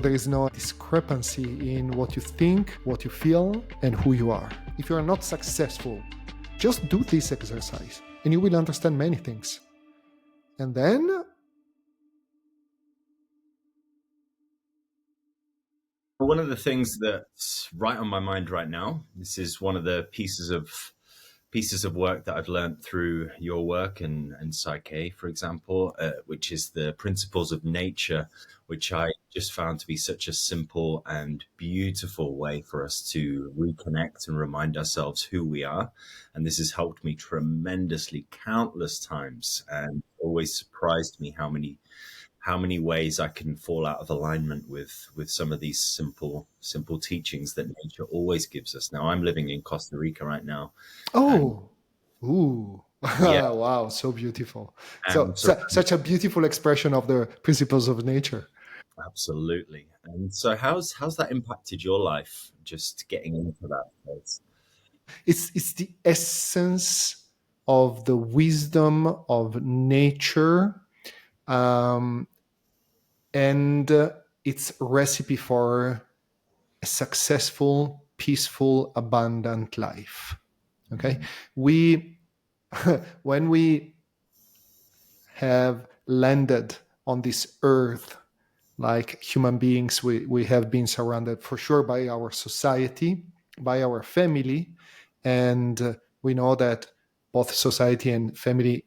There is no discrepancy in what you think, what you feel, and who you are. If you are not successful, just do this exercise and you will understand many things. And then one of the things that's right on my mind right now, this is one of the pieces of work that I've learned through your work and PSYCH-K, for example, which is the principles of nature, which I just found to be such a simple and beautiful way for us to reconnect and remind ourselves who we are. And this has helped me tremendously countless times, and always surprised me how many ways I can fall out of alignment with some of these simple teachings that nature always gives us. Now, I'm living in Costa Rica right now. Yeah. Wow, so beautiful. So such a beautiful expression of the principles of nature. Absolutely. And so how's that impacted your life, just getting into that place? It's the essence of the wisdom of nature, and it's a recipe for a successful, peaceful, abundant life. Okay, when we have landed on this earth, like human beings, we have been surrounded for sure by our society, by our family, and we know that both society and family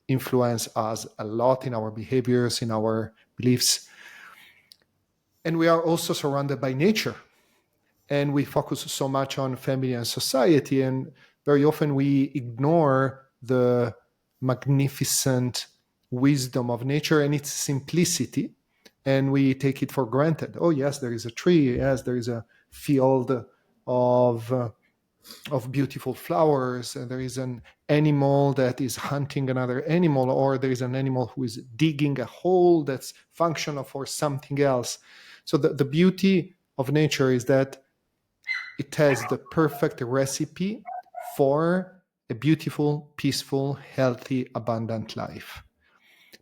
influence us a lot in our behaviors, in our beliefs. And we are also surrounded by nature. And we focus so much on family and society, and very often we ignore the magnificent wisdom of nature and its simplicity, and we take it for granted. Oh yes, there is a tree. Yes, there is a field of beautiful flowers, and there is an animal that is hunting another animal, or there is an animal who is digging a hole that's functional for something else. So the beauty of nature is that it has the perfect recipe for a beautiful, peaceful, healthy, abundant life.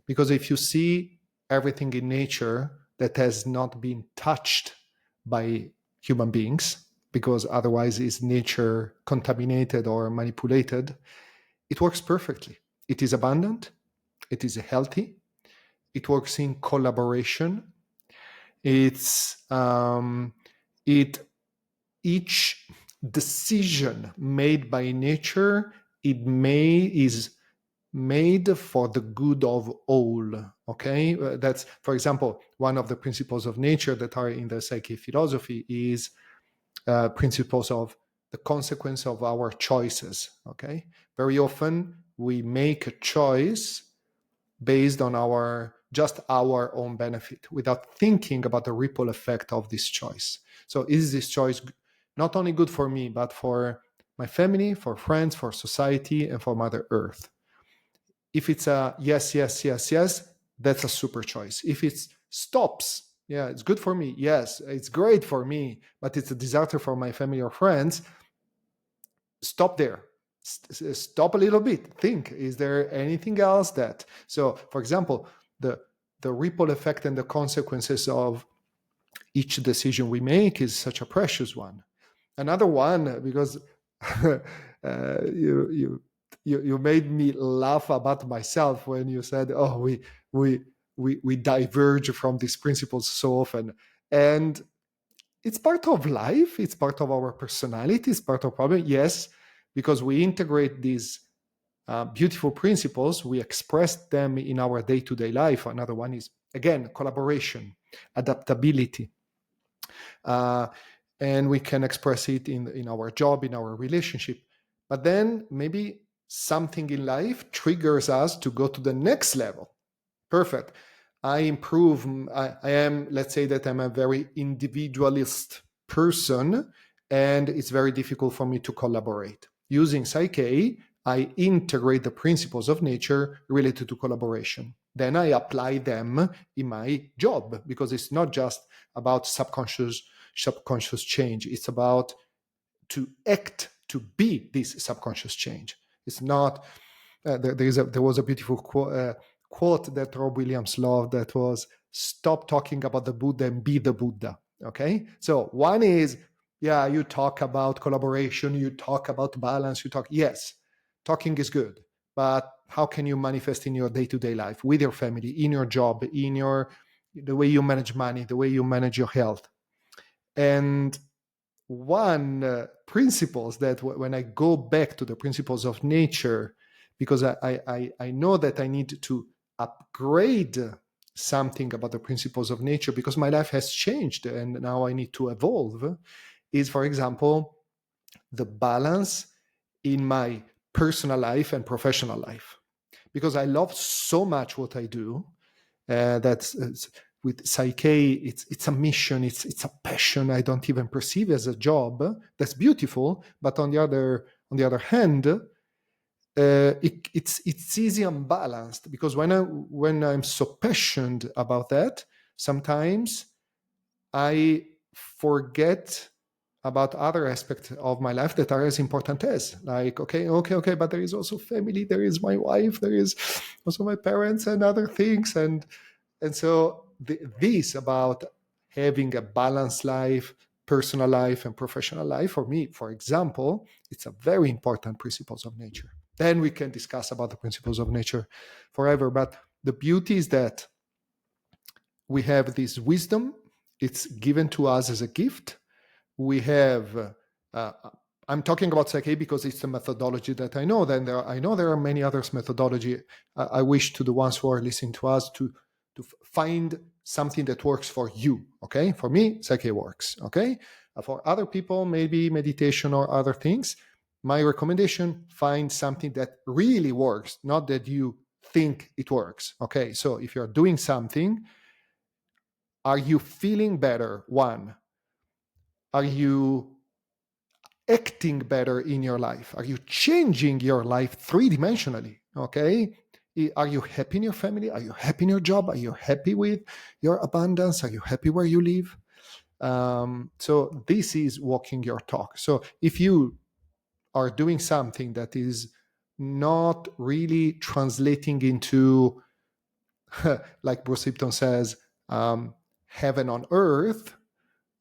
Because if you see everything in nature that has not been touched by human beings, because otherwise is nature contaminated or manipulated, it works perfectly. It is abundant, it is healthy, it works in collaboration. Each decision made by nature, is made for the good of all. Okay, that's, for example, one of the principles of nature that are in the psyche philosophy is principles of the consequence of our choices. Okay, very often we make a choice based on our own benefit without thinking about the ripple effect of this choice. So is this choice not only good for me, but for my family, for friends, for society, and for Mother Earth? If it's a yes, yes, yes, yes, that's a super choice. If it stops, yeah, it's good for me, yes, it's great for me, but it's a disaster for my family or friends, stop there. Stop a little bit. Think, is there anything else that? So, for example, the ripple effect and the consequences of each decision we make is such a precious one. Another one, because you made me laugh about myself when you said, "Oh, we diverge from these principles so often," and it's part of life. It's part of our personality. It's part of problem. Yes, because we integrate these beautiful principles, we express them in our day-to-day life. Another one is, again, collaboration, adaptability. And we can express it in our job, in our relationship. But then maybe something in life triggers us to go to the next level. Perfect. I improve. I am, let's say that I'm a very individualist person, and it's very difficult for me to collaborate. Using PSYCH-K, I integrate the principles of nature related to collaboration. Then I apply them in my job, because it's not just about subconscious change. It's about to act, to be this subconscious change. It's not. There was a beautiful quote that Rob Williams loved, that was, stop talking about the Buddha and be the Buddha. Okay, so one is, yeah, you talk about collaboration, you talk about balance, yes, talking is good, but how can you manifest in your day-to-day life, with your family, in your job, in the way you manage money, the way you manage your health? And one principles that when I go back to the principles of nature, because I know that I need to upgrade something about the principles of nature because my life has changed and now I need to evolve, is, for example, the balance in my personal life and professional life. Because I love so much what I do, that's with PSYCH-K, it's a mission, it's a passion I don't even perceive as a job. That's beautiful, but on the other hand, it's easy unbalanced, because when I'm so passionate about that, sometimes I forget about other aspects of my life that are as important as, like, okay, but there is also family, there is my wife, there is also my parents and other things, and so this about having a balanced life, personal life and professional life, for me, for example, it's a very important principles of nature. Then we can discuss about the principles of nature forever, but the beauty is that we have this wisdom, it's given to us as a gift. We have I'm talking about PSYCH-K because it's the methodology that I know. Then I know there are many others methodology. I wish to the ones who are listening to us to find something that works for you. Okay, for me, PSYCH-K works. Okay, for other people, maybe meditation or other things. My recommendation: find something that really works, not that you think it works. Okay, so if you're doing something, are you feeling better? One, are you acting better in your life? Are you changing your life three-dimensionally? Okay, are you happy in your family? Are you happy in your job? Are you happy with your abundance? Are you happy where you live? So this is walking your talk. So if you are doing something that is not really translating into like Bruce Lipton says, heaven on earth,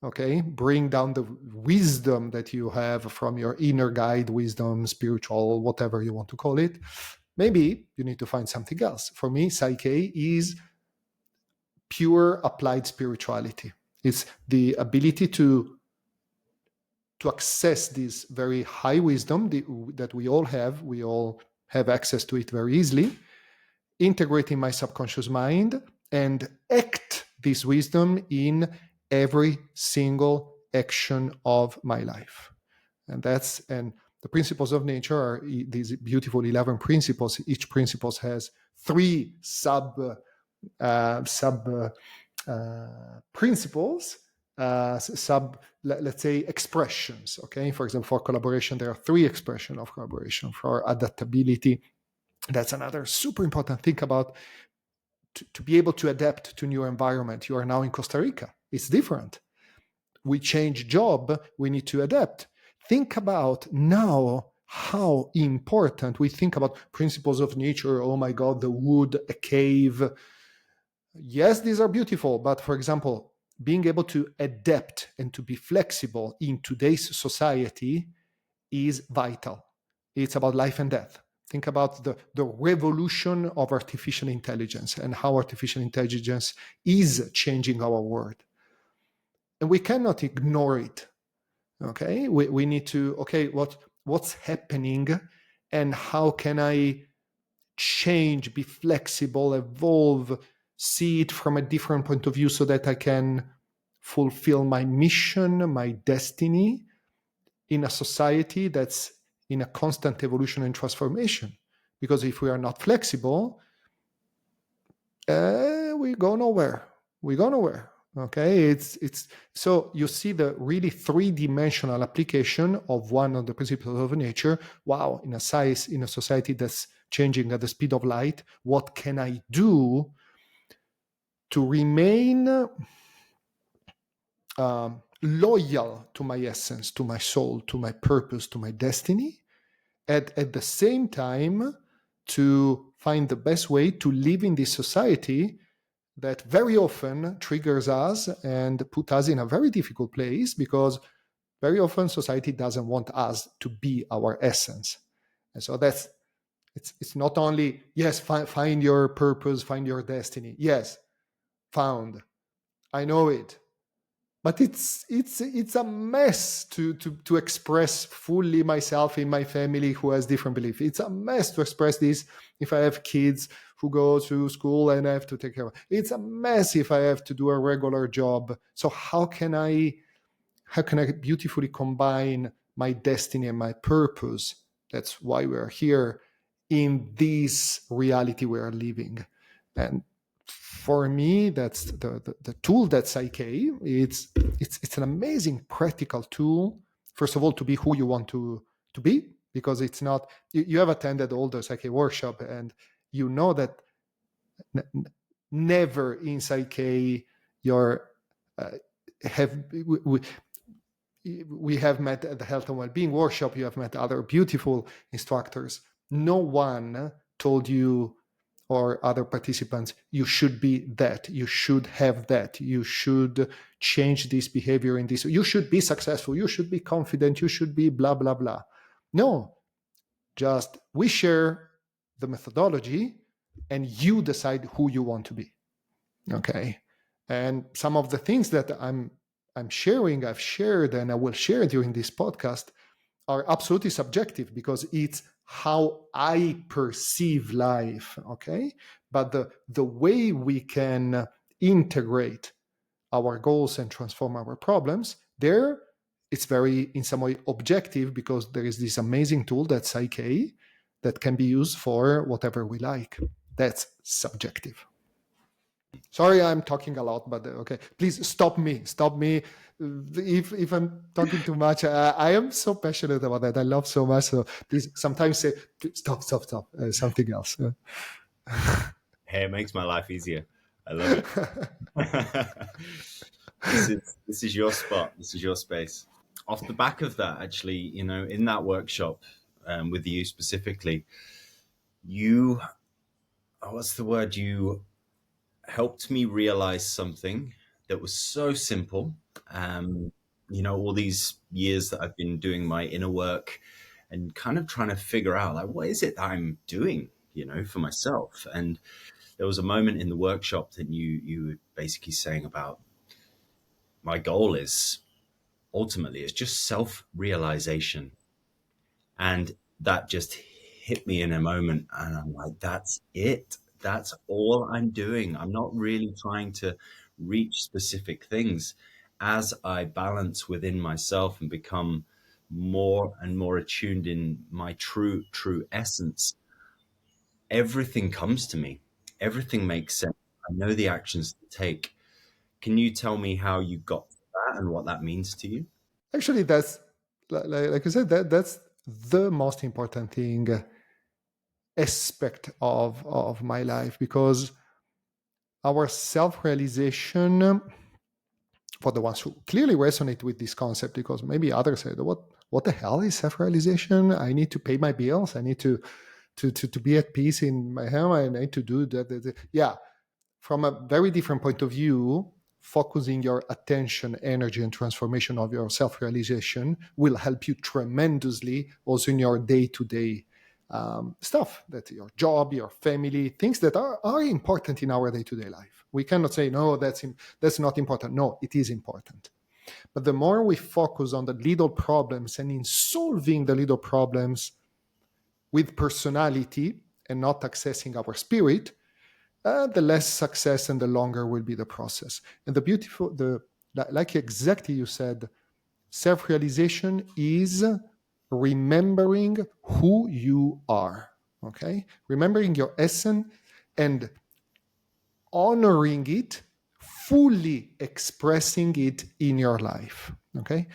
okay, bring down the wisdom that you have from your inner guide, wisdom, spiritual, whatever you want to call it, maybe you need to find something else. For me, PSYCH-K is pure applied spirituality. It's the ability to access this very high wisdom that we all have. We all have access to it very easily, integrating my subconscious mind and act this wisdom in every single action of my life. And the principles of nature are these beautiful 11 principles. Each principle has 3 sub principles, let's say expressions. Okay, for example, for collaboration, there are 3 expressions of collaboration. For adaptability, that's another super important thing about to be able to adapt to new environment. You are now in Costa Rica. It's different. We change job. We need to adapt. Think about now how important we think about principles of nature. Oh my God, the wood, a cave. Yes, these are beautiful. But for example, being able to adapt and to be flexible in today's society is vital. It's about life and death. Think about the revolution of artificial intelligence and how artificial intelligence is changing our world. And we cannot ignore it. Okay, we need to, okay, what's happening and how can I change, be flexible, evolve, see it from a different point of view so that I can fulfill my mission, my destiny in a society that's in a constant evolution and transformation. Because if we are not flexible, we go nowhere. Okay, it's so you see the really 3-dimensional application of one of the principles of nature. Wow, in a society that's changing at the speed of light, what can I do to remain loyal to my essence, to my soul, to my purpose, to my destiny, at the same time to find the best way to live in this society that very often triggers us and put us in a very difficult place, because very often society doesn't want us to be our essence. And so it's not only, yes, find your purpose, find your destiny. Yes, found. I know it. But it's a mess to express fully myself in my family who has different beliefs. It's a mess to express this if I have kids who go to school and I have to take care of. It's a mess if I have to do a regular job. So how can I beautifully combine my destiny and my purpose? That's why we're here in this reality we are living. And for me, that's the tool that's PSYCH-K. It's an amazing practical tool, first of all, to be who you want to be, because it's not, you have attended all the PSYCH-K workshop, and you know that never in PSYCH-K you're we have met at the Health and Wellbeing workshop, you have met other beautiful instructors. No one told you or other participants, you should be that, you should have that, you should change this behavior in this, you should be successful, you should be confident, you should be blah, blah, blah. No, just we share the methodology and you decide who you want to be. Okay. And some of the things that I've shared, and I will share during this podcast are absolutely subjective, because it's how I perceive life, okay? But the way we can integrate our goals and transform our problems, there it's very, in some way, objective, because there is this amazing tool that's PSYCH-K that can be used for whatever we like. That's subjective. Sorry, I'm talking a lot, but okay. Please stop me. If I'm talking too much. I am so passionate about that. I love so much. So please sometimes say, stop, something else. Hey, it makes my life easier. I love it. This is your spot. This is your space. Off the back of that, actually, in that workshop with you specifically, you helped me realize something that was so simple. All these years that I've been doing my inner work and kind of trying to figure out, like, what is it that I'm doing, for myself? And there was a moment in the workshop that you were basically saying about, my goal is ultimately it's just self-realization. And that just hit me in a moment. And I'm like, that's it. That's all I'm doing. I'm not really trying to reach specific things. As I balance within myself and become more and more attuned in my true essence, everything comes to me. Everything makes sense. I know the actions to take. Can you tell me how you got to that and what that means to you? Actually, that's, like I said, that's the most important thing, aspect of my life, because our self-realization, for the ones who clearly resonate with this concept, because maybe others say, what the hell is self-realization? I need to pay my bills. I need to be at peace in my home. I need to do that. Yeah. From a very different point of view, focusing your attention, energy, and transformation of your self-realization will help you tremendously also in your day-to-day stuff, that your job, your family, things that are important in our day-to-day life. We cannot say, no, that's not important. No, it is important. But the more we focus on the little problems and in solving the little problems with personality and not accessing our spirit, the less success and the longer will be the process. And like exactly you said, self-realization is remembering who you are, okay? Remembering your essence and honoring it, fully expressing it in your life, okay?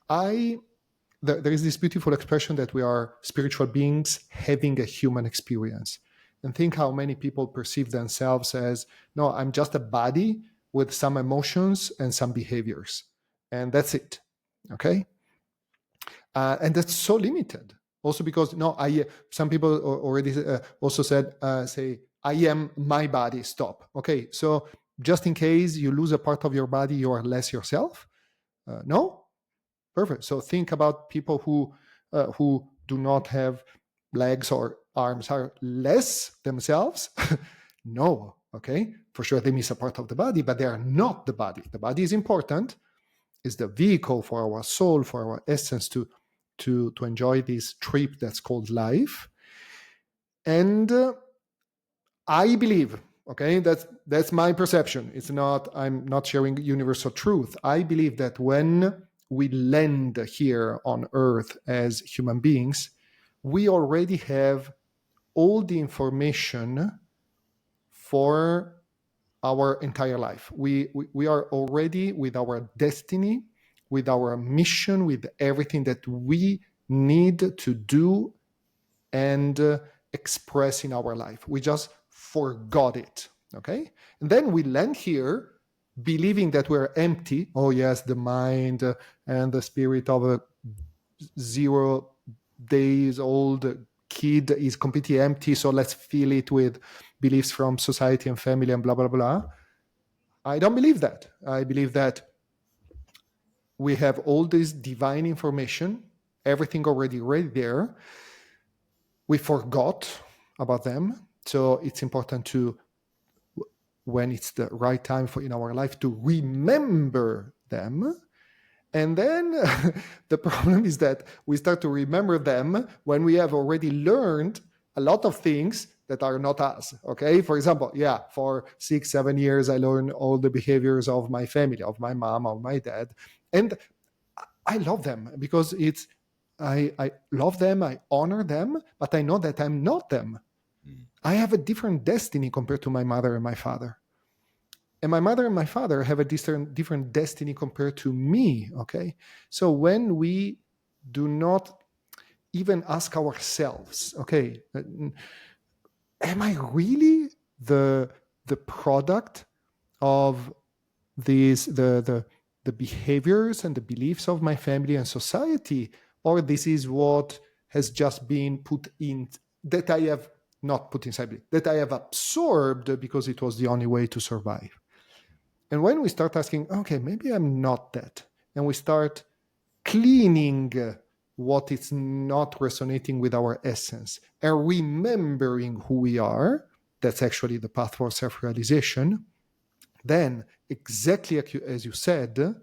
There is this beautiful expression that we are spiritual beings having a human experience. And think how many people perceive themselves as, no, I'm just a body with some emotions and some behaviors. And that's it, okay? And that's so limited. Also because, some people already also say, I am my body, stop. Okay, so just in case you lose a part of your body, you are less yourself? No? Perfect. So think about people who do not have legs or arms are less themselves. No, okay? For sure they miss a part of the body, but they are not the body. The body is important, is the vehicle for our soul, for our essence to enjoy this trip that's called life. And I believe, okay, that's my perception. It's not, I'm not sharing universal truth. I believe that when we land here on Earth as human beings, we already have all the information for our entire life. We are already with our destiny, with our mission, with everything that we need to do and express in our life. We just forgot it, okay? And then we land here believing that we're empty. Oh yes, the mind and the spirit of a 0 days old kid is completely empty, so let's fill it with beliefs from society and family and blah, blah, blah. I don't believe that. I believe that we have all this divine information, everything already right there. We forgot about them. So it's important to, when it's the right time for in our life, to remember them. And then the problem is that we start to remember them when we have already learned a lot of things that are not us. Okay. For example, for 6-7 years, I learned all the behaviors of my family, of my mom, of my dad. And I love them because I love them, I honor them, but I know that I'm not them. I have a different destiny compared to my mother and my father. And my mother and my father have a different destiny compared to me, okay? So when we do not even ask ourselves, okay, am I really the product of these the behaviors and the beliefs of my family and society, or this is what has just been put in, that I have not put inside me, that I have absorbed because it was the only way to survive? And when we start asking, okay, maybe I'm not that, and we start cleaning what is not resonating with our essence and remembering who we are, that's actually the path for self-realization. Then, exactly as you said,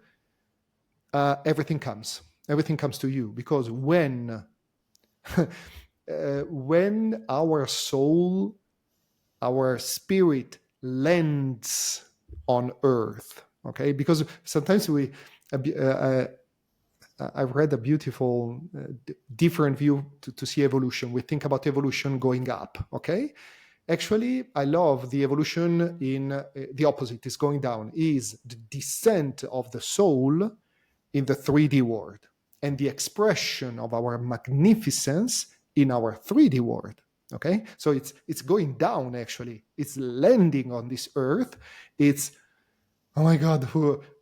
everything comes to you, because when our soul, our spirit lands on earth, okay, because sometimes I've read a beautiful different view to see evolution. We think about evolution going up, okay? Actually, I love the evolution in the opposite, is going down, is the descent of the soul in the 3D world and the expression of our magnificence in our 3D world. Okay, so it's going down. Actually, it's landing on this earth. It's, oh my God,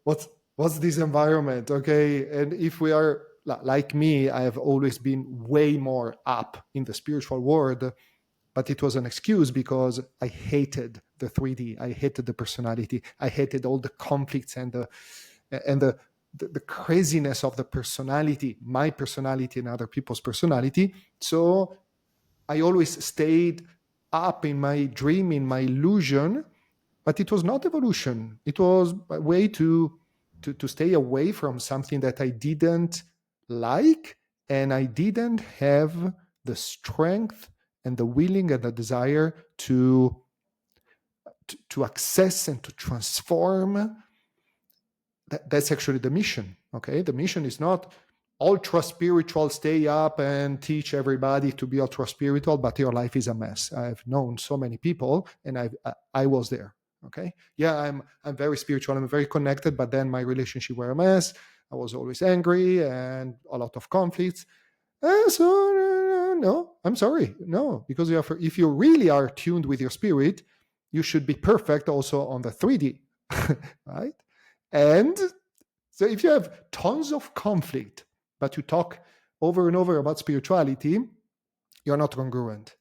what's this environment? Okay, and if we are like me, I have always been way more up in the spiritual world, but it was an excuse because I hated the 3D. I hated the personality. I hated all the conflicts and the craziness of the personality, my personality and other people's personality. So I always stayed up in my dream, in my illusion, but it was not evolution. It was a way to stay away from something that I didn't like, and I didn't have the strength and the willing and the desire to access and to transform. That's actually the mission. Okay, the mission is not ultra spiritual, stay up and teach everybody to be ultra spiritual, but your life is a mess. I've known so many people, and I was there. Okay, I'm very spiritual, I'm very connected, but then my relationship were a mess. I was always angry and a lot of conflicts. So no, I'm sorry, no, because if you really are tuned with your spirit, you should be perfect also on the 3D, right? And so if you have tons of conflict, but you talk over and over about spirituality, you're not congruent.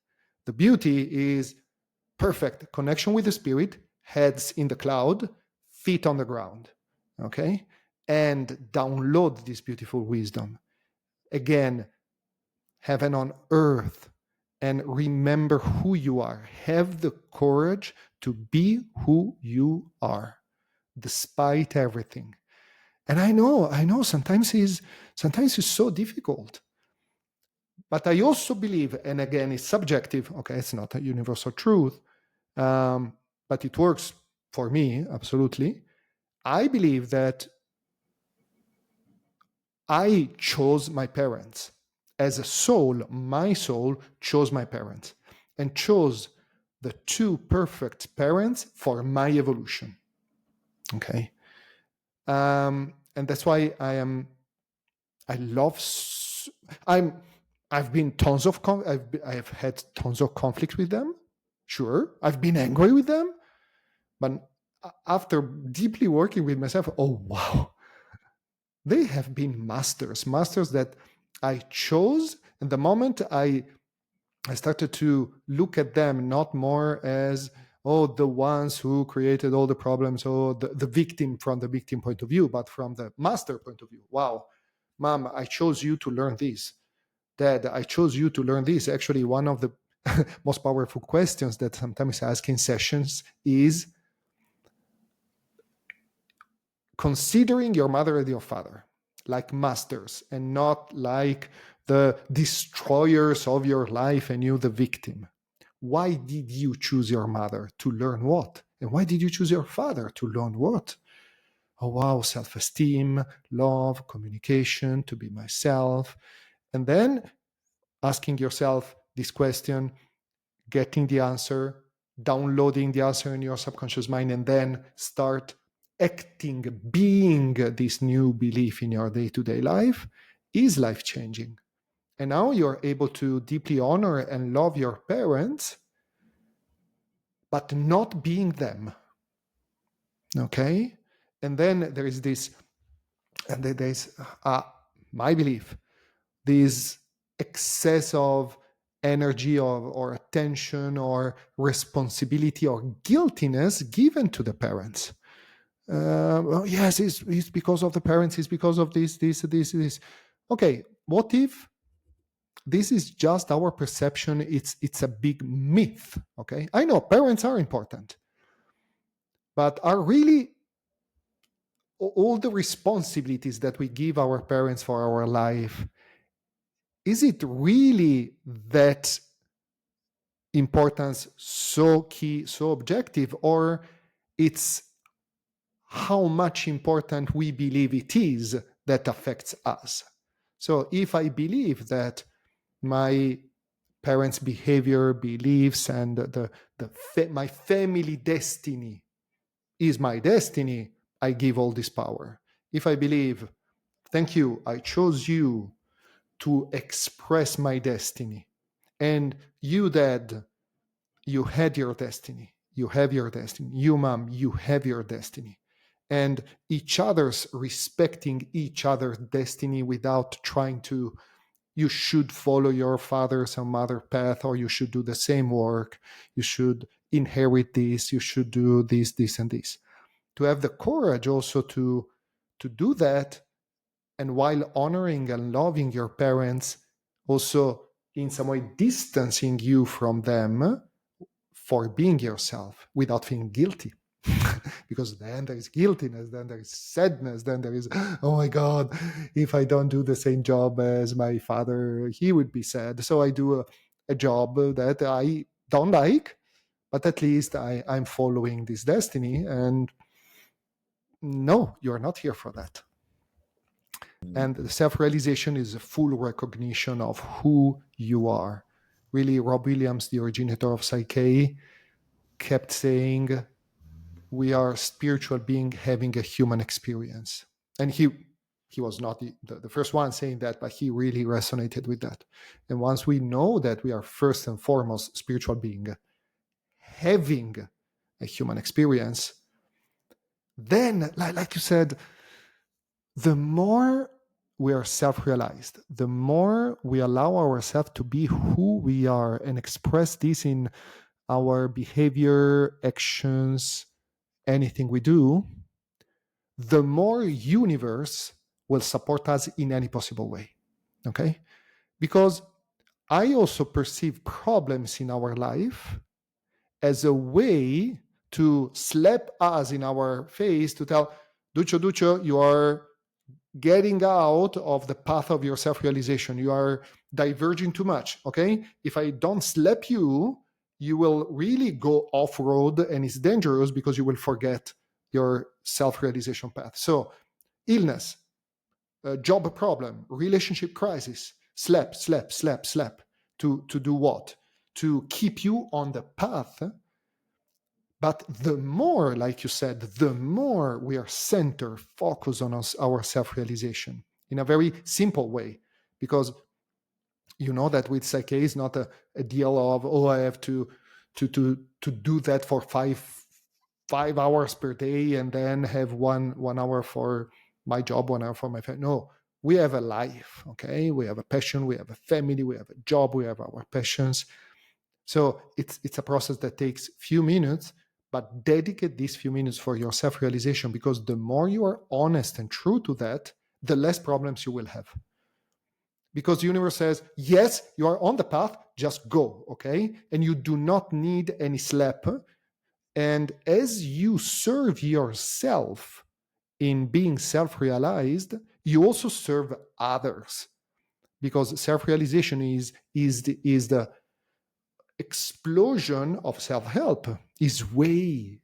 The beauty is perfect connection with the spirit, heads in the cloud, feet on the ground, okay? And download this beautiful wisdom. Again, heaven on earth, and remember who you are. Have the courage to be who you are, despite everything. And I know sometimes it's so difficult. But I also believe, and again, it's subjective, okay, it's not a universal truth, but it works for me, absolutely. I believe that I chose my parents. As a soul, my soul chose my parents and chose the two perfect parents for my evolution. Okay. And that's why I've been I've had tons of conflict with them. Sure. I've been angry with them. But after deeply working with myself, oh, wow. They have been masters that I chose. And the moment I started to look at them not more as, oh, the ones who created all the problems, or the victim from the victim point of view, but from the master point of view. Wow, Mom, I chose you to learn this. Dad, I chose you to learn this. Actually, one of the most powerful questions that sometimes I ask in sessions is, considering your mother and your father like masters and not like the destroyers of your life and you the victim, why did you choose your mother to learn what? And why did you choose your father to learn what? Oh, wow, self-esteem, love, communication, to be myself. And then asking yourself this question, getting the answer, downloading the answer in your subconscious mind, and then start acting, being this new belief in your day-to-day life is life-changing. And now you're able to deeply honor and love your parents, but not being them. Okay? And then there is this, and there's my belief, this excess of energy or attention or responsibility or guiltiness given to the parents. Well, yes, it's because of the parents, it's because of this. Okay, what if this is just our perception? It's a big myth, okay? I know parents are important, but are really all the responsibilities that we give our parents for our life, is it really that importance so key, so objective, or it's how much important we believe it is that affects us? So if I believe that my parents' behavior, beliefs, and my family destiny is my destiny, I give all this power. If I believe, thank you, I chose you to express my destiny, and you, Dad, you had your destiny, you have your destiny, you, Mom, you have your destiny, and each other's respecting each other's destiny without trying to, you should follow your father's or mother path, or you should do the same work, you should inherit this, you should do this and this. To have the courage also to do that, and while honoring and loving your parents, also in some way distancing you from them for being yourself without feeling guilty. Because then there is guiltiness, then there is sadness, then there is, oh my God, if I don't do the same job as my father, he would be sad. So I do a job that I don't like, but at least I'm following this destiny. And no, you're not here for that. And the self-realization is a full recognition of who you are. Really, Rob Williams, the originator of Psych-K, kept saying, we are spiritual being having a human experience. And he was not the first one saying that, but he really resonated with that. And once we know that we are first and foremost spiritual being having a human experience, then, like you said, the more we are self-realized, the more we allow ourselves to be who we are and express this in our behavior, actions, anything we do, the more universe will support us in any possible way. Okay? Because I also perceive problems in our life as a way to slap us in our face to tell, Duccio, you are getting out of the path of your self-realization. You are diverging too much. Okay? If I don't slap you, you will really go off-road, and it's dangerous because you will forget your self-realization path. So illness, job problem, relationship crisis, slap. To do what? To keep you on the path. But the more, like you said, the more we are centered, focused on our self-realization in a very simple way. Because you know that with PSYCH-K is not a deal of, I have to do that for five hours per day and then have one hour for my job, 1 hour for my family. No, we have a life, okay? We have a passion, we have a family, we have a job, we have our passions. So it's a process that takes few minutes, but dedicate these few minutes for your self-realization, because the more you are honest and true to that, the less problems you will have. Because the universe says, yes, you are on the path, just go, okay? And you do not need any slap. And as you serve yourself in being self-realized, you also serve others. Because self-realization is the explosion of self-help, is way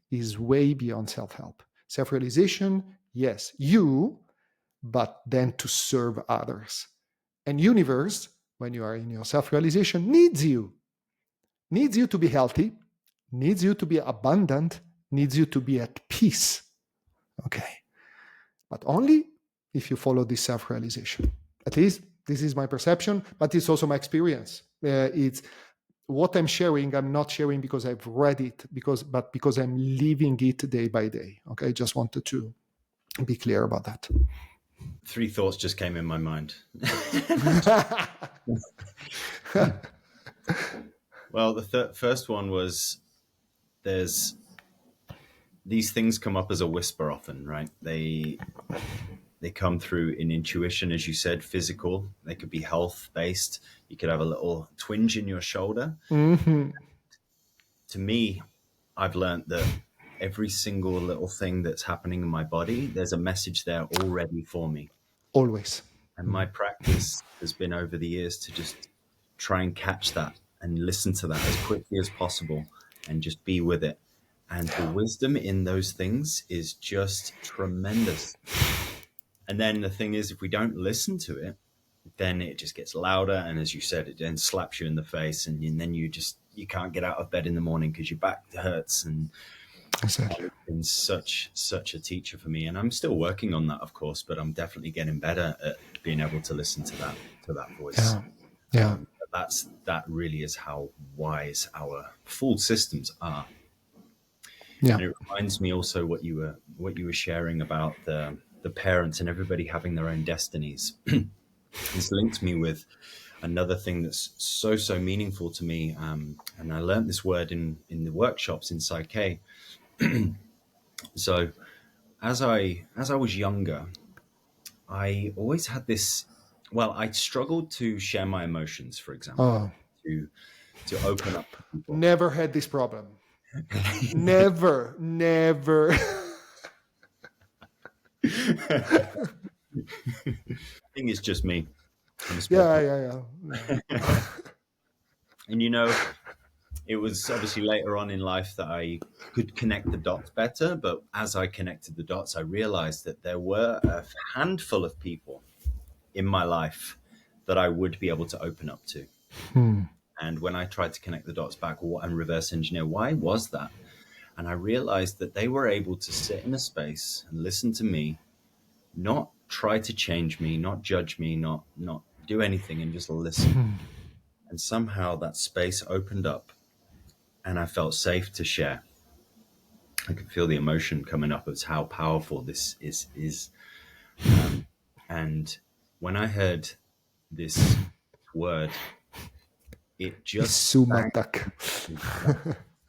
beyond self-help. Self-realization, yes, you, but then to serve others. And universe, when you are in your self-realization, needs you to be healthy, needs you to be abundant, needs you to be at peace. Okay. But only if you follow this self-realization. At least this is my perception, but it's also my experience. It's what I'm sharing. I'm not sharing because I've read it, but because I'm living it day by day. Okay. I just wanted to be clear about that. 3 thoughts just came in my mind. Well, the first one was, there's these things come up as a whisper often, right? They come through in intuition, as you said, physical. They could be health based. You could have a little twinge in your shoulder. Mm-hmm. To me, I've learned that every single little thing that's happening in my body, there's a message there already for me. Always. And my practice has been over the years to just try and catch that and listen to that as quickly as possible and just be with it. And the wisdom in those things is just tremendous. And then the thing is, if we don't listen to it, then it just gets louder. And as you said, it then slaps you in the face. And then you can't get out of bed in the morning because your back hurts. And Exactly. it's been such a teacher for me. And I'm still working on that, of course, but I'm definitely getting better at being able to listen to that voice. Yeah. That really is how wise our full systems are. Yeah. And it reminds me also what you were sharing about the parents and everybody having their own destinies. This links me with another thing that's so meaningful to me. And I learned this word in the workshops in PSYCH-K. So as I was younger, I always had this, well, I struggled to share my emotions, for example, to open up to people. Never had this problem. Never. I think it's just me. Yeah. And it was obviously later on in life that I could connect the dots better. But as I connected the dots, I realized that there were a handful of people in my life that I would be able to open up to. And when I tried to connect the dots back and reverse engineer, why was that? And I realized that they were able to sit in a space and listen to me, not try to change me, not judge me, not do anything, and just listen. And somehow that space opened up and I felt safe to share. I could feel the emotion coming up as how powerful this is. And when I heard this word, it just Isumataq.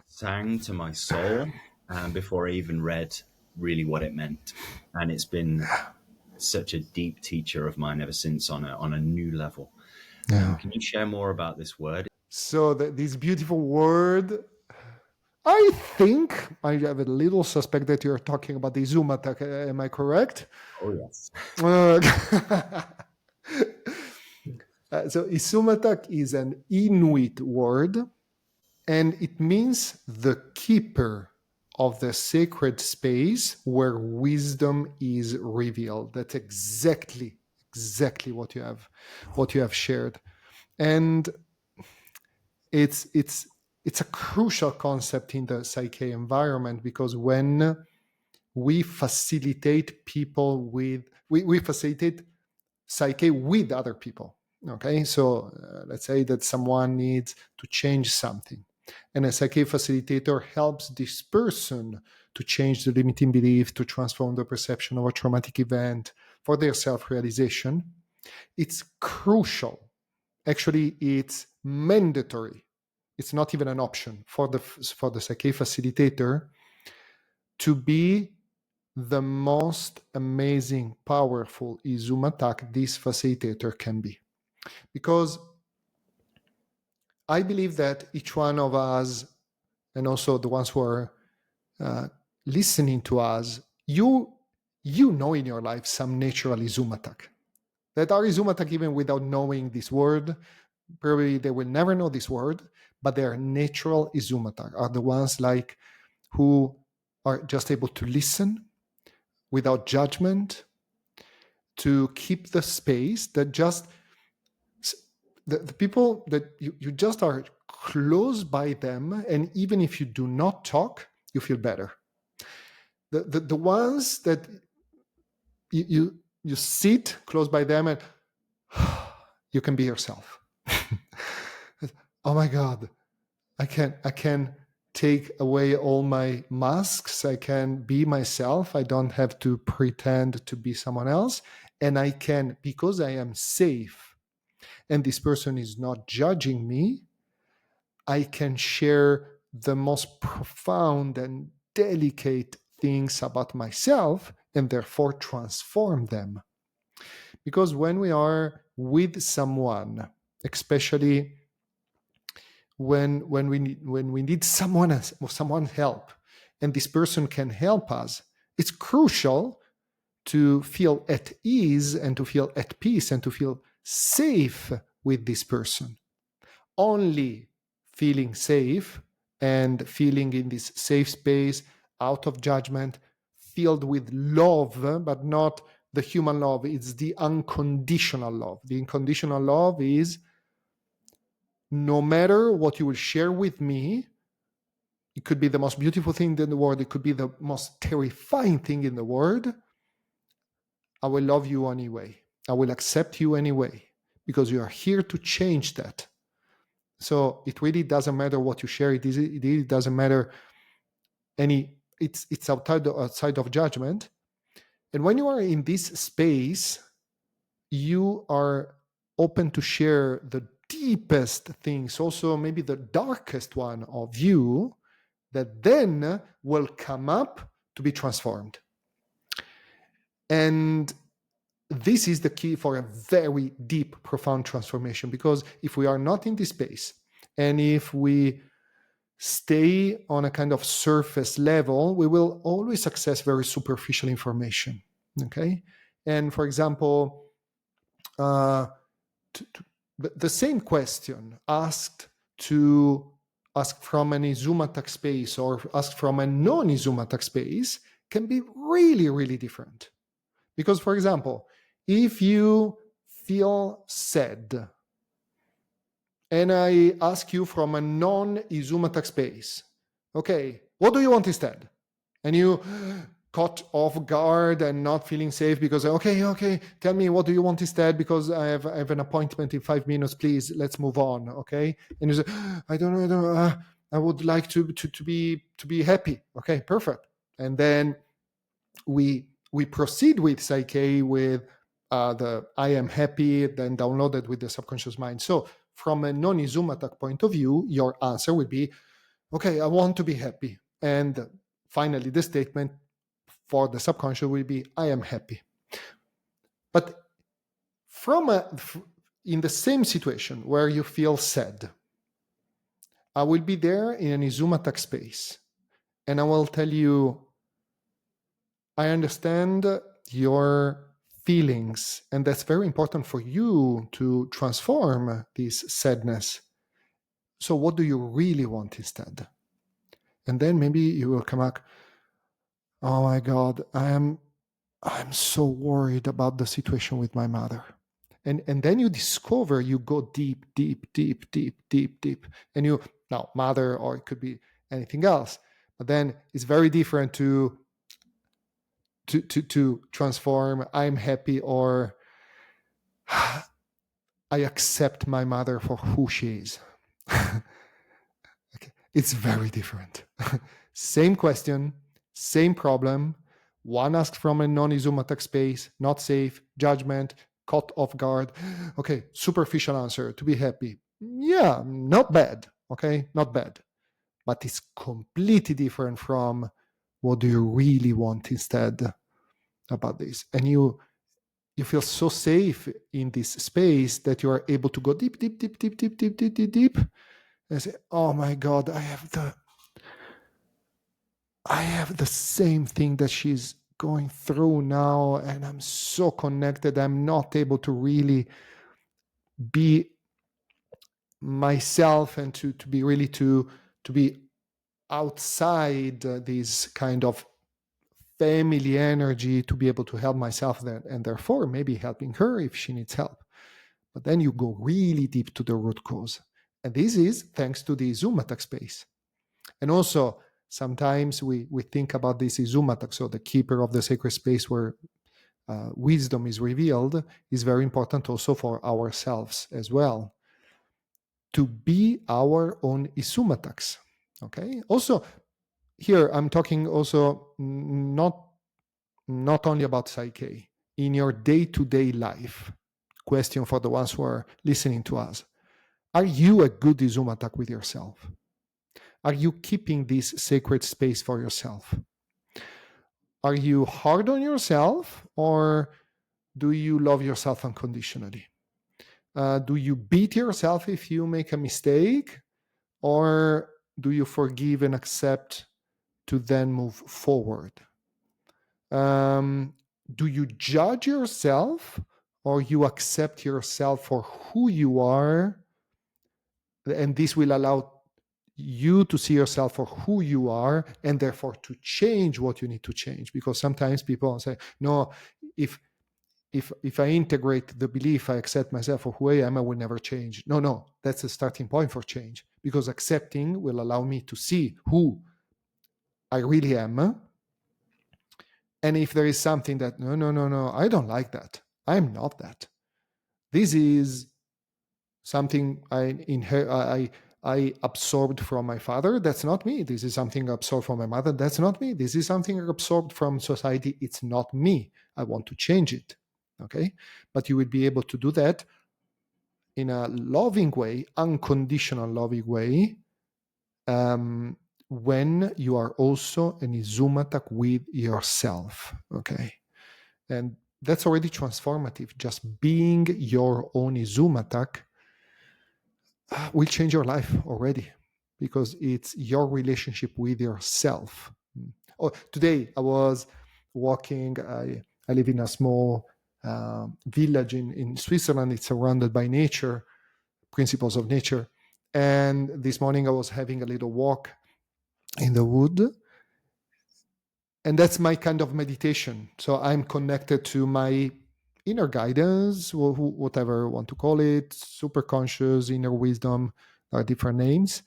sang to my soul. before I even read really what it meant. And it's been such a deep teacher of mine ever since on a new level. Yeah. Can you share more about this word? So this beautiful word, I think I have a little suspect that you're talking about the Isumataq. Am I correct? Oh, yes. So Isumataq is an Inuit word, and it means the keeper of the sacred space where wisdom is revealed. That's exactly what you have shared. And it's a crucial concept in the PSYCH-K environment, because when we facilitate people with we facilitate PSYCH-K with other people. Okay, so let's say that someone needs to change something, and a PSYCH-K facilitator helps this person to change the limiting belief, to transform the perception of a traumatic event for their self-realization. It's crucial. Actually, it's mandatory. It's not even an option for the PSYCH-K facilitator to be the most amazing, powerful Isumataq this facilitator can be. Because I believe that each one of us, and also the ones who are listening to us, you know in your life some natural Isumataq that are Isumataq even without knowing this word. Probably they will never know this word, but they are natural Isumataq, are the ones like who are just able to listen without judgment, to keep the space, that just the people that you just are close by them, and even if you do not talk, you feel better. The ones that you sit close by them and you can be yourself. Oh my God, I can take away all my masks. I can be myself. I don't have to pretend to be someone else. And I can, because I am safe and this person is not judging me, I can share the most profound and delicate things about myself and therefore transform them. Because when we are with someone, especially when we need someone help, and this person can help us, it's crucial to feel at ease and to feel at peace and to feel safe with this person. Only feeling safe and feeling in this safe space, out of judgment, filled with love, but not the human love, it's the unconditional love. The unconditional love is, no matter what you will share with me, it could be the most beautiful thing in the world, it could be the most terrifying thing in the world, I will love you anyway. I will accept you anyway, because you are here to change that. So it really doesn't matter what you share. It really doesn't matter it's outside of judgment. And when you are in this space, you are open to share the deepest things, also maybe the darkest one of you, that then will come up to be transformed. And this is the key for a very deep, profound transformation, because if we are not in this space, and if we stay on a kind of surface level, we will always access very superficial information. Okay? And for example, the same question asked from an Isumataq space or asked from a non-Isumataq space can be really, really different. Because, for example, if you feel sad, and I ask you from a non-Isumataq space, okay, what do you want instead? And you caught off guard and not feeling safe because, okay, tell me, what do you want instead? Because I have an appointment in 5 minutes, please, let's move on, okay? And you say, I don't know, I would like to be happy. Okay, perfect. And then we proceed with PSYCH-K with the I am happy, then downloaded with the subconscious mind. So from a non-Isumataq point of view, your answer would be, okay, I want to be happy. And finally, the statement for the subconscious will be, I am happy. But in the same situation where you feel sad, I will be there in an Isumataq space, and I will tell you, I understand your feelings, and that's very important for you to transform this sadness. So what do you really want instead? And then maybe you will come back, oh my God, I'm so worried about the situation with my mother. And then you discover, you go deep, and you, now mother, or it could be anything else, but then it's very different to transform, I'm happy, or I accept my mother for who she is. Okay. It's very different. Same question, same problem. One asked from a non-Isumataq space, not safe, judgment, caught off guard. Okay, superficial answer, to be happy. Yeah, not bad. Okay, not bad. But it's completely different from what do you really want instead about this. And you feel so safe in this space that you are able to go deep, and say, oh my God, I have the same thing that she's going through now, and I'm so connected. I'm not able to really be myself and to be really to be outside this kind of family energy to be able to help myself there, and therefore maybe helping her if she needs help. But then you go really deep to the root cause. And this is thanks to the Isumataq space. And also, sometimes we think about this Isumataq, so the keeper of the sacred space where wisdom is revealed, is very important also for ourselves as well, to be our own Isumataqs. Okay. Also, here I'm talking also not only about Psyche, in your day-to-day life. Question for the ones who are listening to us. Are you a good Isumataq with yourself? Are you keeping this sacred space for yourself? Are you hard on yourself, or do you love yourself unconditionally? Do you beat yourself if you make a mistake, or do you forgive and accept to then move forward? Do you judge yourself, or you accept yourself for who you are? And this will allow you to see yourself for who you are, and therefore to change what you need to change. Because sometimes people say, no, if I integrate the belief, I accept myself for who I am, I will never change. No, that's the starting point for change, because accepting will allow me to see who I really am. And if there is something that, no, I don't like that, I'm not that. This is something I absorbed from my father. That's not me. This is something absorbed from my mother. That's not me. This is something absorbed from society. It's not me. I want to change it. Okay? But you will be able to do that in a loving way, unconditional loving way, when you are also an Isumataq with yourself. Okay? And that's already transformative. Just being your own Isumataq will change your life already, because it's your relationship with yourself. Oh, today I was walking. I live in a small village in Switzerland. It's surrounded by nature, principles of nature. And this morning I was having a little walk in the wood. And that's my kind of meditation. So I'm connected to my inner guidance, whatever you want to call it, superconscious, inner wisdom, are different names.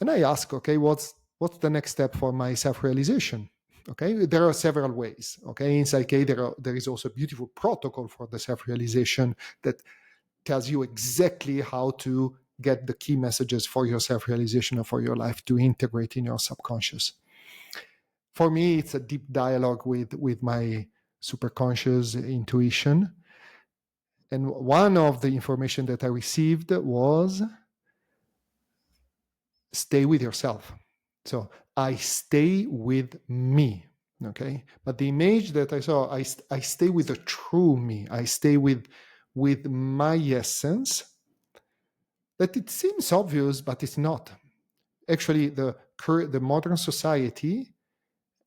And I ask, okay, what's the next step for my self-realization? Okay, there are several ways. Okay, in Psyche, there is also a beautiful protocol for the self-realization that tells you exactly how to get the key messages for your self-realization and for your life to integrate in your subconscious. For me, it's a deep dialogue with my superconscious intuition. And one of the information that I received was, stay with yourself. So I stay with me. Okay. But the image that I saw, I stay with the true me. I stay with my essence. That it seems obvious, but it's not. Actually, the modern society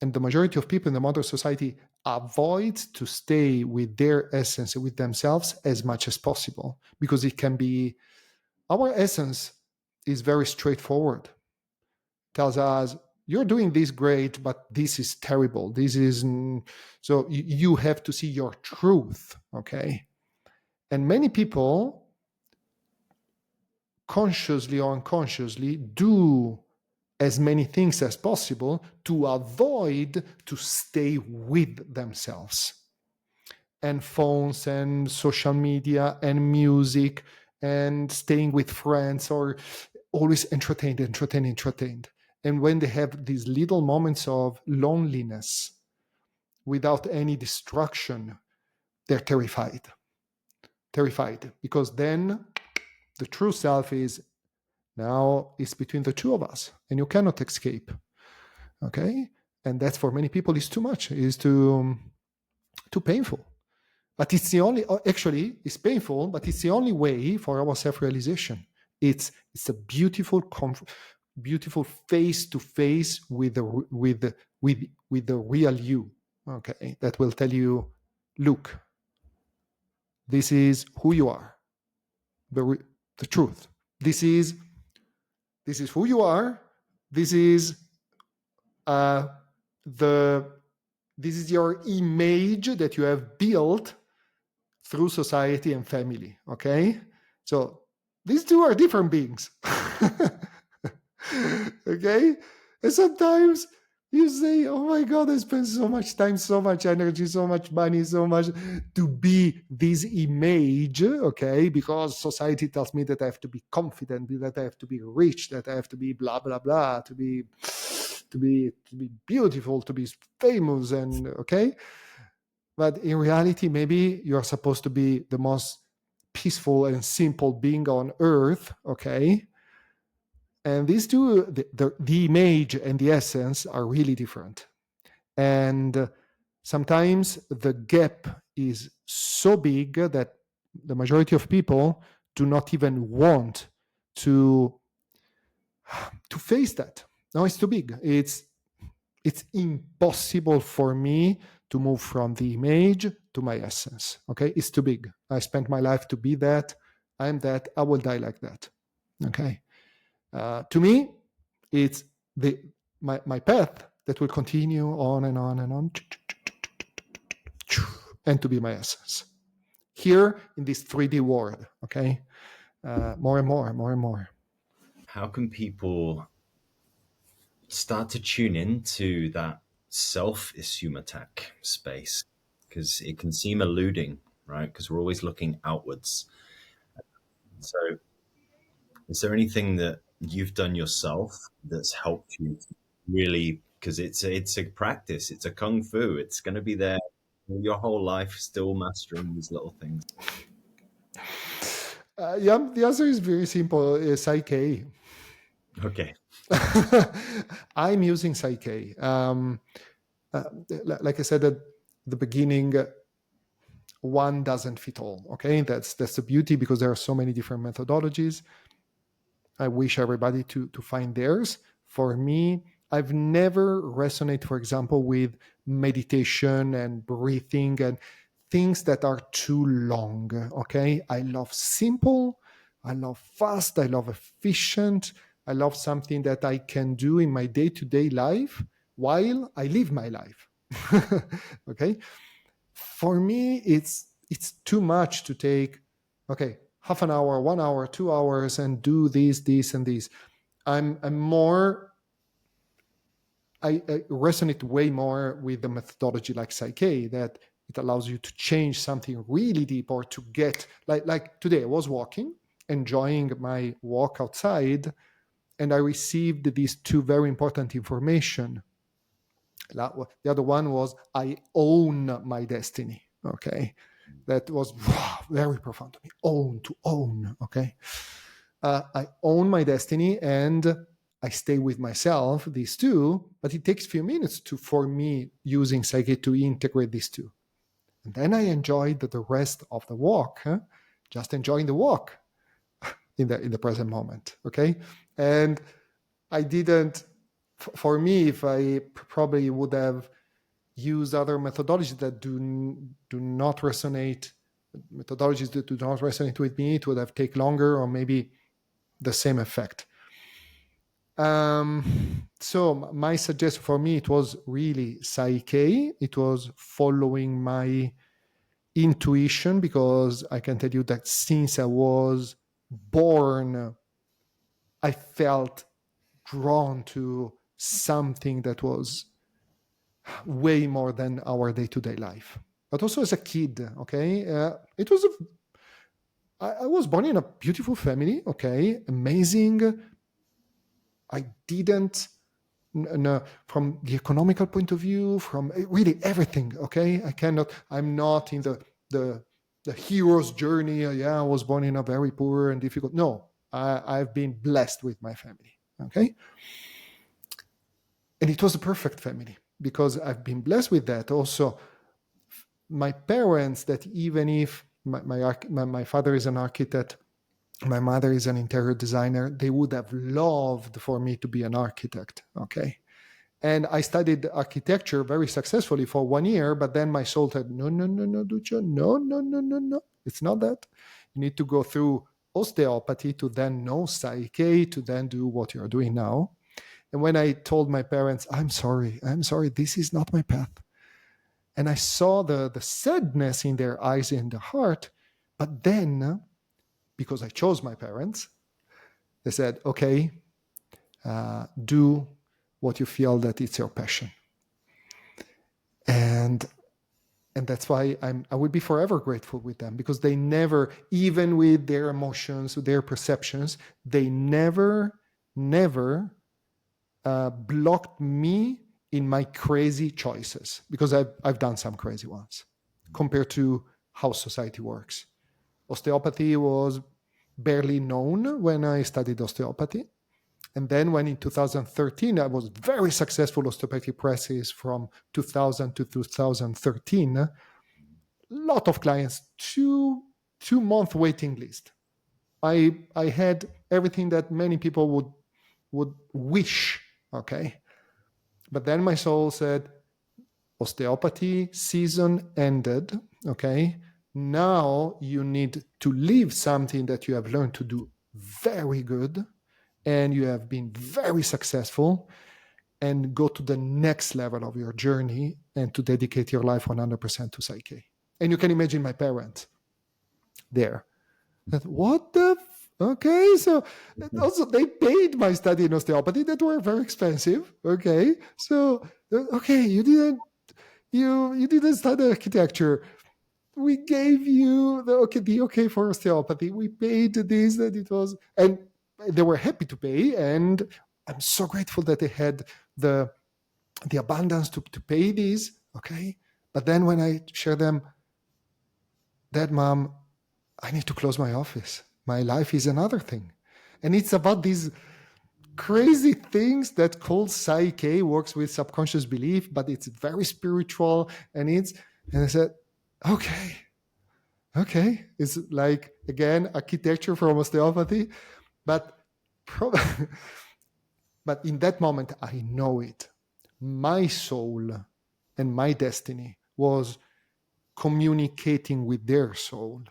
and the majority of people in the modern society avoid to stay with their essence, with themselves as much as possible, because it can be, our essence is very straightforward. Tells us, you're doing this great, but this is terrible. This is, so you have to see your truth. Okay. And many people consciously or unconsciously do as many things as possible to avoid to stay with themselves. And phones and social media and music and staying with friends, or always entertained. And when they have these little moments of loneliness without any distraction, they're terrified. Because then the true self is, now it's between the two of us and you cannot escape. Okay. And that for many people is too much, is too painful. But it's the only, actually, it's painful, but it's the only way for our self-realization. It's a beautiful, beautiful face to face with the real you. Okay, that will tell you, look, this is who you are, the truth. This is who you are. This is this is your image that you have built through society and family. Okay, so these two are different beings. Okay, and sometimes you say, oh my God, I spent so much time, so much energy, so much money, so much to be this image. Okay, because society tells me that I have to be confident, that I have to be rich, that I have to be blah blah blah, to be beautiful, to be famous, and okay. But in reality, maybe you're supposed to be the most peaceful and simple being on earth, okay? And these two, the image and the essence, are really different. And sometimes the gap is so big that the majority of people do not even want to face that. No, it's too big. It's impossible for me to move from the image to my essence. Okay, it's too big. I spent my life to be that. I'm that. I will die like that. Okay. To me, it's my path that will continue on and on and on, and to be my essence here in this 3D world. Okay, more and more. How can people start to tune into that self Isumataq space? Because it can seem eluding, right? Because we're always looking outwards. So, is there anything that you've done yourself that's helped you really? Because it's a practice, it's a kung fu. It's going to be there your whole life, still mastering these little things. Yeah, the answer is very simple. PSYCH-K. Okay. I'm using PSYCH-K. Like I said at the beginning, one doesn't fit all. Okay, that's the beauty, because there are so many different methodologies. I wish everybody to find theirs. For me, I've never resonated, for example, with meditation and breathing and things that are too long. Okay, I love simple, I love fast, I love efficient. I love something that I can do in my day-to-day life while I live my life. Okay, for me, it's too much to take, okay, half an hour, 1 hour, 2 hours, and do this and this. I'm more, I resonate way more with the methodology like PSYCH-K, that it allows you to change something really deep, or to get, like today I was walking, enjoying my walk outside, and I received these two very important information. The other one was, I own my destiny. Okay, that was very profound to me. To own. Okay, I own my destiny, and I stay with myself, these two, but it takes a few minutes for me using Psych-K to integrate these two. And then I enjoyed the rest of the walk, just enjoying the walk in the present moment, okay? And I didn't, for me, if I probably would have used other methodologies that do not resonate, with me, it would have taken longer or maybe the same effect. So my suggestion for me, it was really Psych-K. It was following my intuition, because I can tell you that since I was born, I felt drawn to something that was way more than our day-to-day life. But also as a kid, okay, it was I was born in a beautiful family, okay, amazing. I didn't, from the economical point of view, from really everything, okay, I'm not in the hero's journey. Yeah, I was born in a very poor and difficult. No, I've been blessed with my family, okay, and it was a perfect family because I've been blessed with that. Also, my parents, that even if my father is an architect, my mother is an interior designer, they would have loved for me to be an architect, okay? And I studied architecture very successfully for 1 year, but then my soul said, no, Duccio, no. It's not that. You need to go through osteopathy to then know Psych-K, to then do what you're doing now. And when I told my parents, I'm sorry, this is not my path. And I saw the sadness in their eyes and the heart. But then, because I chose my parents, they said, okay, do what you feel that it's your passion. And that's why I would be forever grateful with them, because they never, even with their emotions, with their perceptions, they never blocked me in my crazy choices, because I've done some crazy ones compared to how society works. Osteopathy was barely known when I studied osteopathy. And then when in 2013, I was very successful osteopathic practice from 2000 to 2013, a lot of clients, two-month waiting list. I had everything that many people would wish, okay? But then my soul said, osteopathy season ended, okay? Now you need to leave something that you have learned to do very good and you have been very successful, and go to the next level of your journey and to dedicate your life 100% to Psych-K. And you can imagine my parents there. That, what the okay, so also they paid my study in osteopathy that were very expensive. Okay, so okay, you didn't study architecture. We gave you the okay for osteopathy. We paid this, that it was, and they were happy to pay. And I'm so grateful that they had the abundance to pay this. Okay, but then when I share them, Dad, Mom, I need to close my office. My life is another thing. And it's about these crazy things that called Psych-K, works with subconscious belief, but it's very spiritual. And I said, okay. It's like, again, architecture from osteopathy. But but in that moment, I know it. My soul and my destiny was communicating with their soul,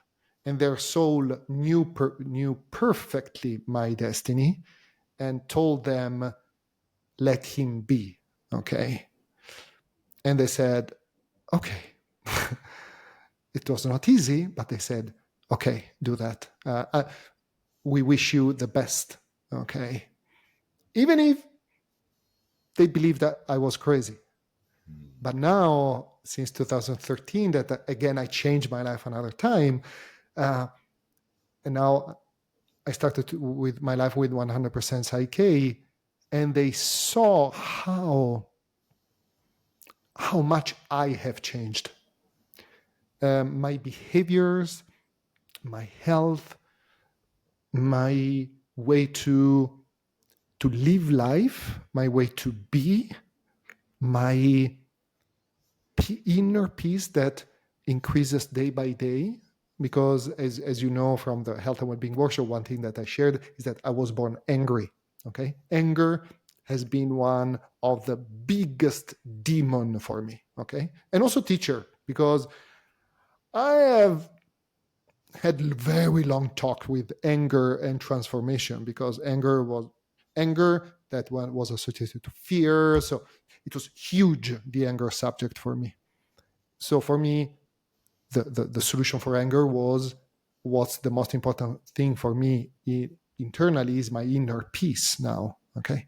and their soul knew perfectly my destiny and told them, let him be, okay? And they said, okay. It was not easy, but they said, okay, do that. We wish you the best, okay? Even if they believed that I was crazy. But now, since 2013, that again, I changed my life another time. And now I started with my life with 100% Psych-K, and they saw how much I have changed. My behaviors, my health, my way to to live life, my way to be, my inner peace that increases day by day. Because as you know from the Health and Wellbeing workshop, one thing that I shared is that I was born angry. Okay, anger has been one of the biggest demon for me. Okay, and also teacher, because I have had very long talk with anger and transformation, because anger that one was associated to fear. So it was huge, the anger subject for me. So for me, the solution for anger was, what's the most important thing for me internally is my inner peace now. Okay.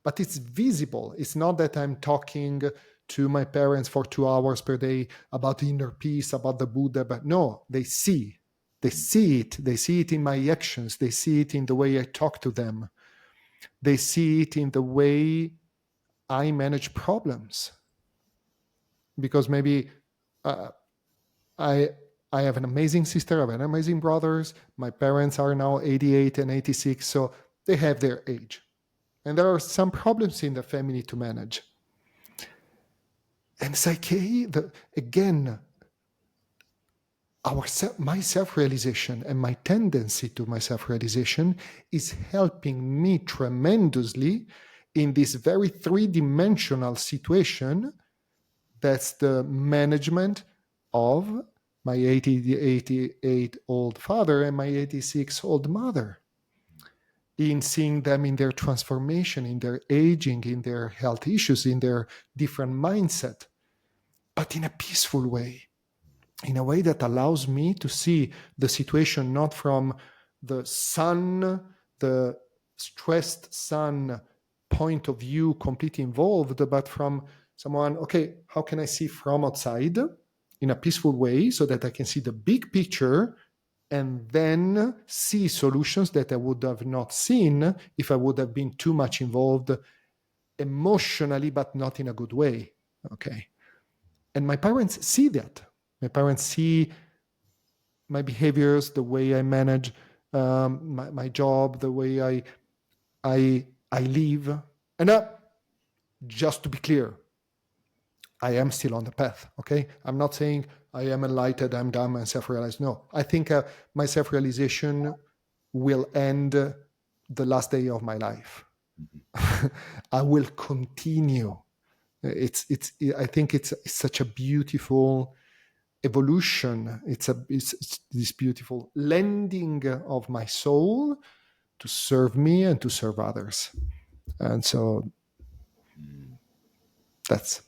But it's visible. It's not that I'm talking to my parents for 2 hours per day about inner peace, about the Buddha, but no, they see it. They see it in my actions. They see it in the way I talk to them. They see it in the way I manage problems. Because maybe I have an amazing sister, I have an amazing brothers. My parents are now 88 and 86, so they have their age. And there are some problems in the family to manage. And PSYCH-K, again, my self-realization and my tendency to my self-realization is helping me tremendously in this very three-dimensional situation. That's the management of my 88-old father and my 86-old mother, in seeing them in their transformation, in their aging, in their health issues, in their different mindset, but in a peaceful way, in a way that allows me to see the situation not from the stressed son point of view, completely involved, but from someone, okay, how can I see from outside in a peaceful way so that I can see the big picture and then see solutions that I would have not seen if I would have been too much involved emotionally, but not in a good way. Okay. And my parents see that. My parents see my behaviors, the way I manage my job, the way I live. And just to be clear, I am still on the path. Okay, I'm not saying I am enlightened, I'm done, and self-realized. No, I think my self-realization will end the last day of my life. I will continue. I think it's such a beautiful evolution. It's this beautiful lending of my soul to serve me and to serve others. And so that's,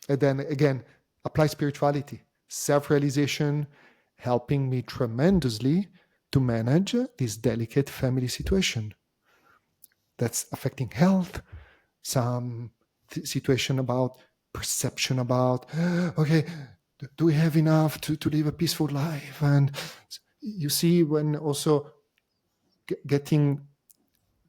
and then again, apply spirituality, self-realization, helping me tremendously to manage this delicate family situation that's affecting health, some situation about perception about, okay, do we have enough to live a peaceful life? And you see, when also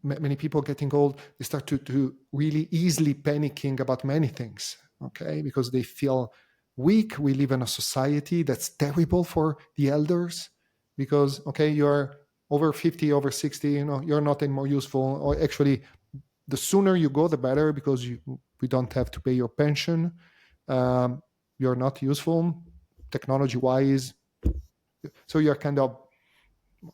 many people getting old, they start to really easily panicking about many things, okay? Because they feel weak. We live in a society that's terrible for the elders because, okay, you're over 50, over 60, you're not anymore useful. Or actually, the sooner you go, the better, because we don't have to pay your pension. You're not useful technology-wise. So you're kind of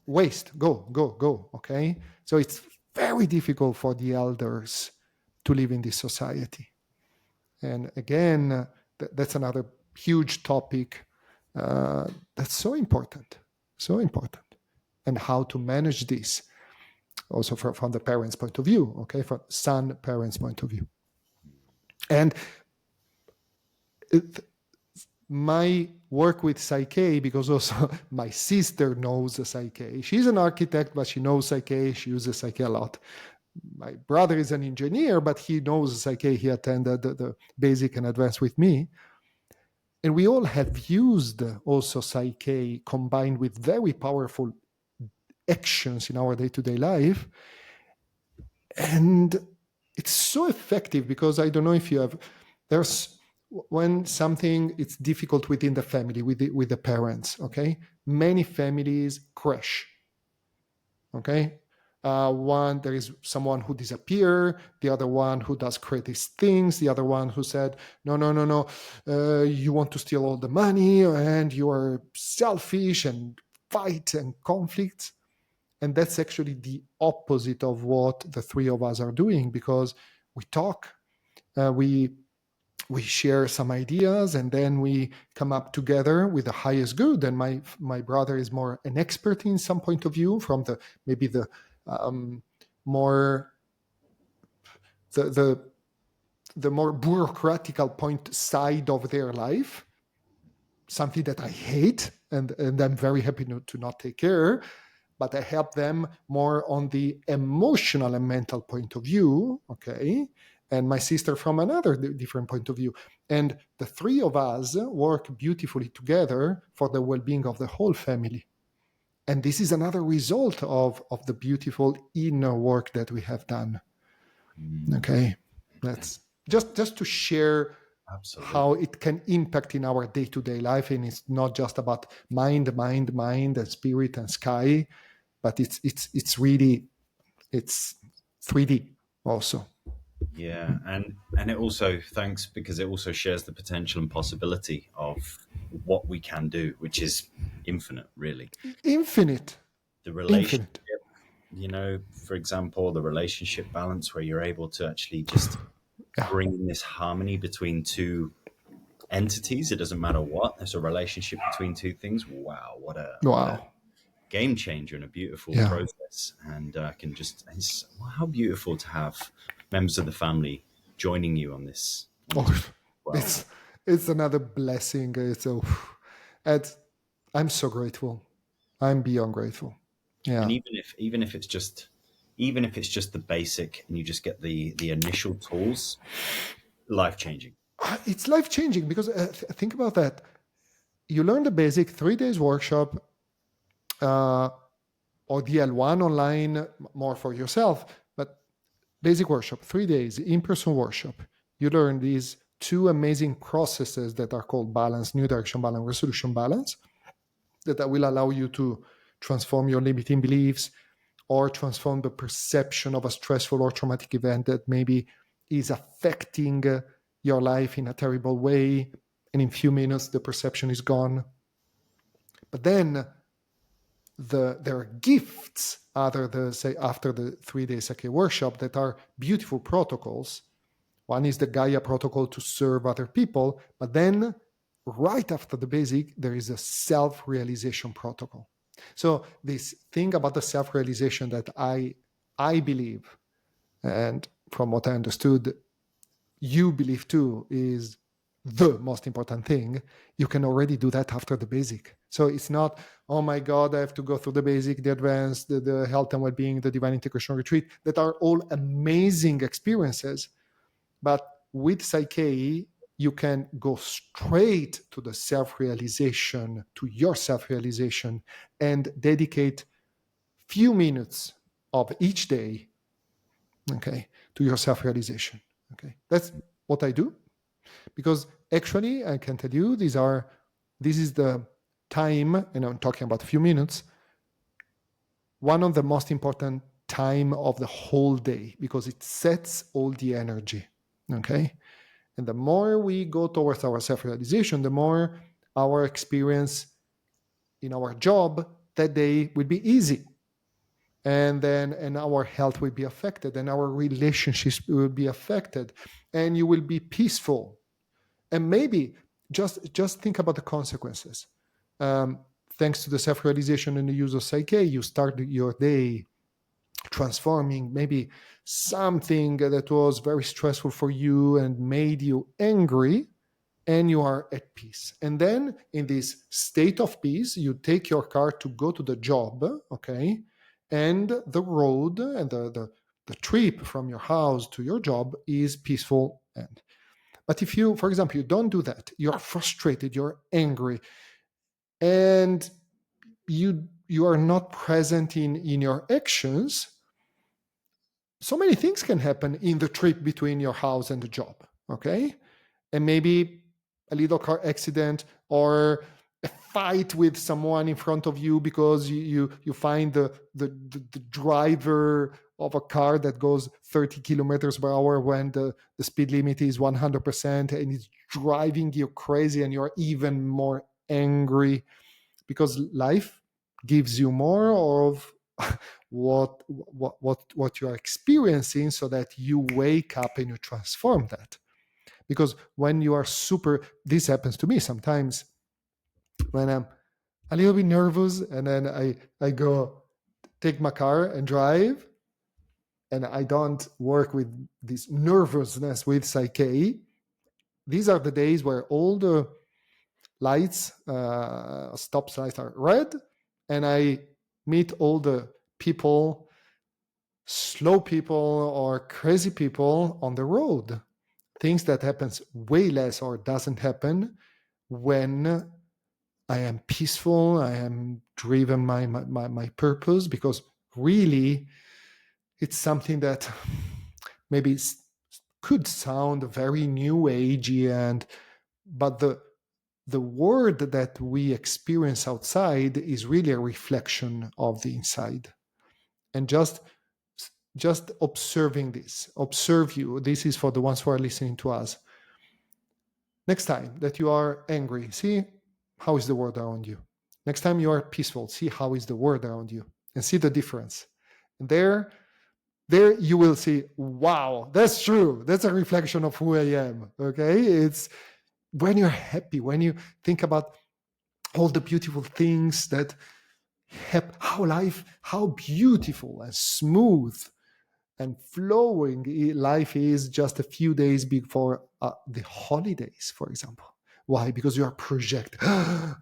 waste, go, okay? So it's very difficult for the elders to live in this society. And again, that's another huge topic that's so important. And how to manage this also from the parents' point of view, okay, from son parents' point of view. And my work with PSYCH-K, because also my sister knows PSYCH-K. She's an architect, but she knows PSYCH-K. She uses PSYCH-K a lot. My brother is an engineer, but he knows PSYCH-K. He attended the basic and advanced with me. And we all have used also PSYCH-K combined with very powerful actions in our day-to-day life. And it's so effective because I don't know if you have, when something it's difficult within the family, with the parents, okay? Many families crash, okay? One, there is someone who disappeared, the other one who does crazy things, the other one who said, no, you want to steal all the money and you are selfish, and fight and conflicts. And that's actually the opposite of what the three of us are doing, because we talk, we share some ideas, and then we come up together with the highest good. And my brother is more an expert in some point of view, from the maybe the more the more bureaucratical point side of their life, something that I hate, and I'm very happy to not take care. But I help them more on the emotional and mental point of view, okay? And my sister from another different point of view. And the three of us work beautifully together for the well-being of the whole family. And this is another result of the beautiful inner work that we have done. Okay? That's just to share Absolutely. how it can impact in our day-to-day life. And it's not just about mind, and spirit and sky, but it's really, it's 3D also. Yeah, and it also, thanks, because it also shares the potential and possibility of what we can do, which is infinite, really. Infinite. The relationship, for example, the relationship balance, where you're able to actually just bring in this harmony between two entities. It doesn't matter what. There's a relationship between two things. Wow, what a game changer and a beautiful process. And how beautiful to have members of the family joining you on this. It's another blessing. I'm so grateful. I'm beyond grateful. Yeah. And even if it's just the basic, and you just get the initial tools, life-changing. It's life-changing, because think about that. You learn the basic 3 days workshop, or DL1 online, more for yourself, but basic workshop, 3 days, in-person workshop. You learn these two amazing processes that are called balance, new direction balance, resolution balance, that will allow you to transform your limiting beliefs, or transform the perception of a stressful or traumatic event that maybe is affecting your life in a terrible way. And in a few minutes, the perception is gone. But then there are gifts after the 3 day PSYCH-K workshop that are beautiful protocols. One is the Gaia protocol to serve other people, but then right after the basic, there is a self-realization protocol. So this thing about the self-realization that I believe, and from what I understood, you believe too, is the most important thing. You can already do that after the basic. So it's not, oh my God, I have to go through the basic, the advanced, the health and well-being, the divine integration retreat, that are all amazing experiences. But with PSYCH-K, you can go straight to the self-realization, to your self-realization, and dedicate few minutes of each day, okay, to your self-realization. Okay, that's what I do. Because actually, I can tell you, this is the time, and I'm talking about a few minutes, one of the most important time of the whole day, because it sets all the energy, okay? And the more we go towards our self-realization, the more our experience in our job that day will be easy. And our health will be affected, and our relationships will be affected, and you will be peaceful. And maybe just think about the consequences. Thanks to the self-realization and the use of PSYCH-K, you start your day transforming maybe something that was very stressful for you and made you angry, and you are at peace. And then in this state of peace, you take your car to go to the job, okay? And the road and the trip from your house to your job is peaceful. But if you, for example, you don't do that, you're frustrated, you're angry, and you are not present in your actions, so many things can happen in the trip between your house and the job, okay? And maybe a little car accident, or a fight with someone in front of you because you find the driver of a car that goes 30 kilometers per hour when the speed limit is 100%, and it's driving you crazy, and you're even more angry because life gives you more of what you're experiencing, so that you wake up and you transform that. Because when you are this happens to me sometimes when I'm a little bit nervous, and then I go take my car and drive, and I don't work with this nervousness with PSYCH-K. These are the days where all the lights, stop signs are red, and I meet all the people, slow people or crazy people on the road. Things that happens way less or doesn't happen when I am peaceful, I am driven my purpose, because really it's something that maybe could sound very new agey, but the world that we experience outside is really a reflection of the inside. And just observing this, this is for the ones who are listening to us. Next time that you are angry, see how is the world around you. Next time you are peaceful, see how is the world around you, and see the difference. And there you will see, wow, that's true. That's a reflection of who I am. Okay, it's when you're happy, when you think about all the beautiful things that how beautiful and smooth and flowing life is just a few days before the holidays, for example. Why? Because you are projected.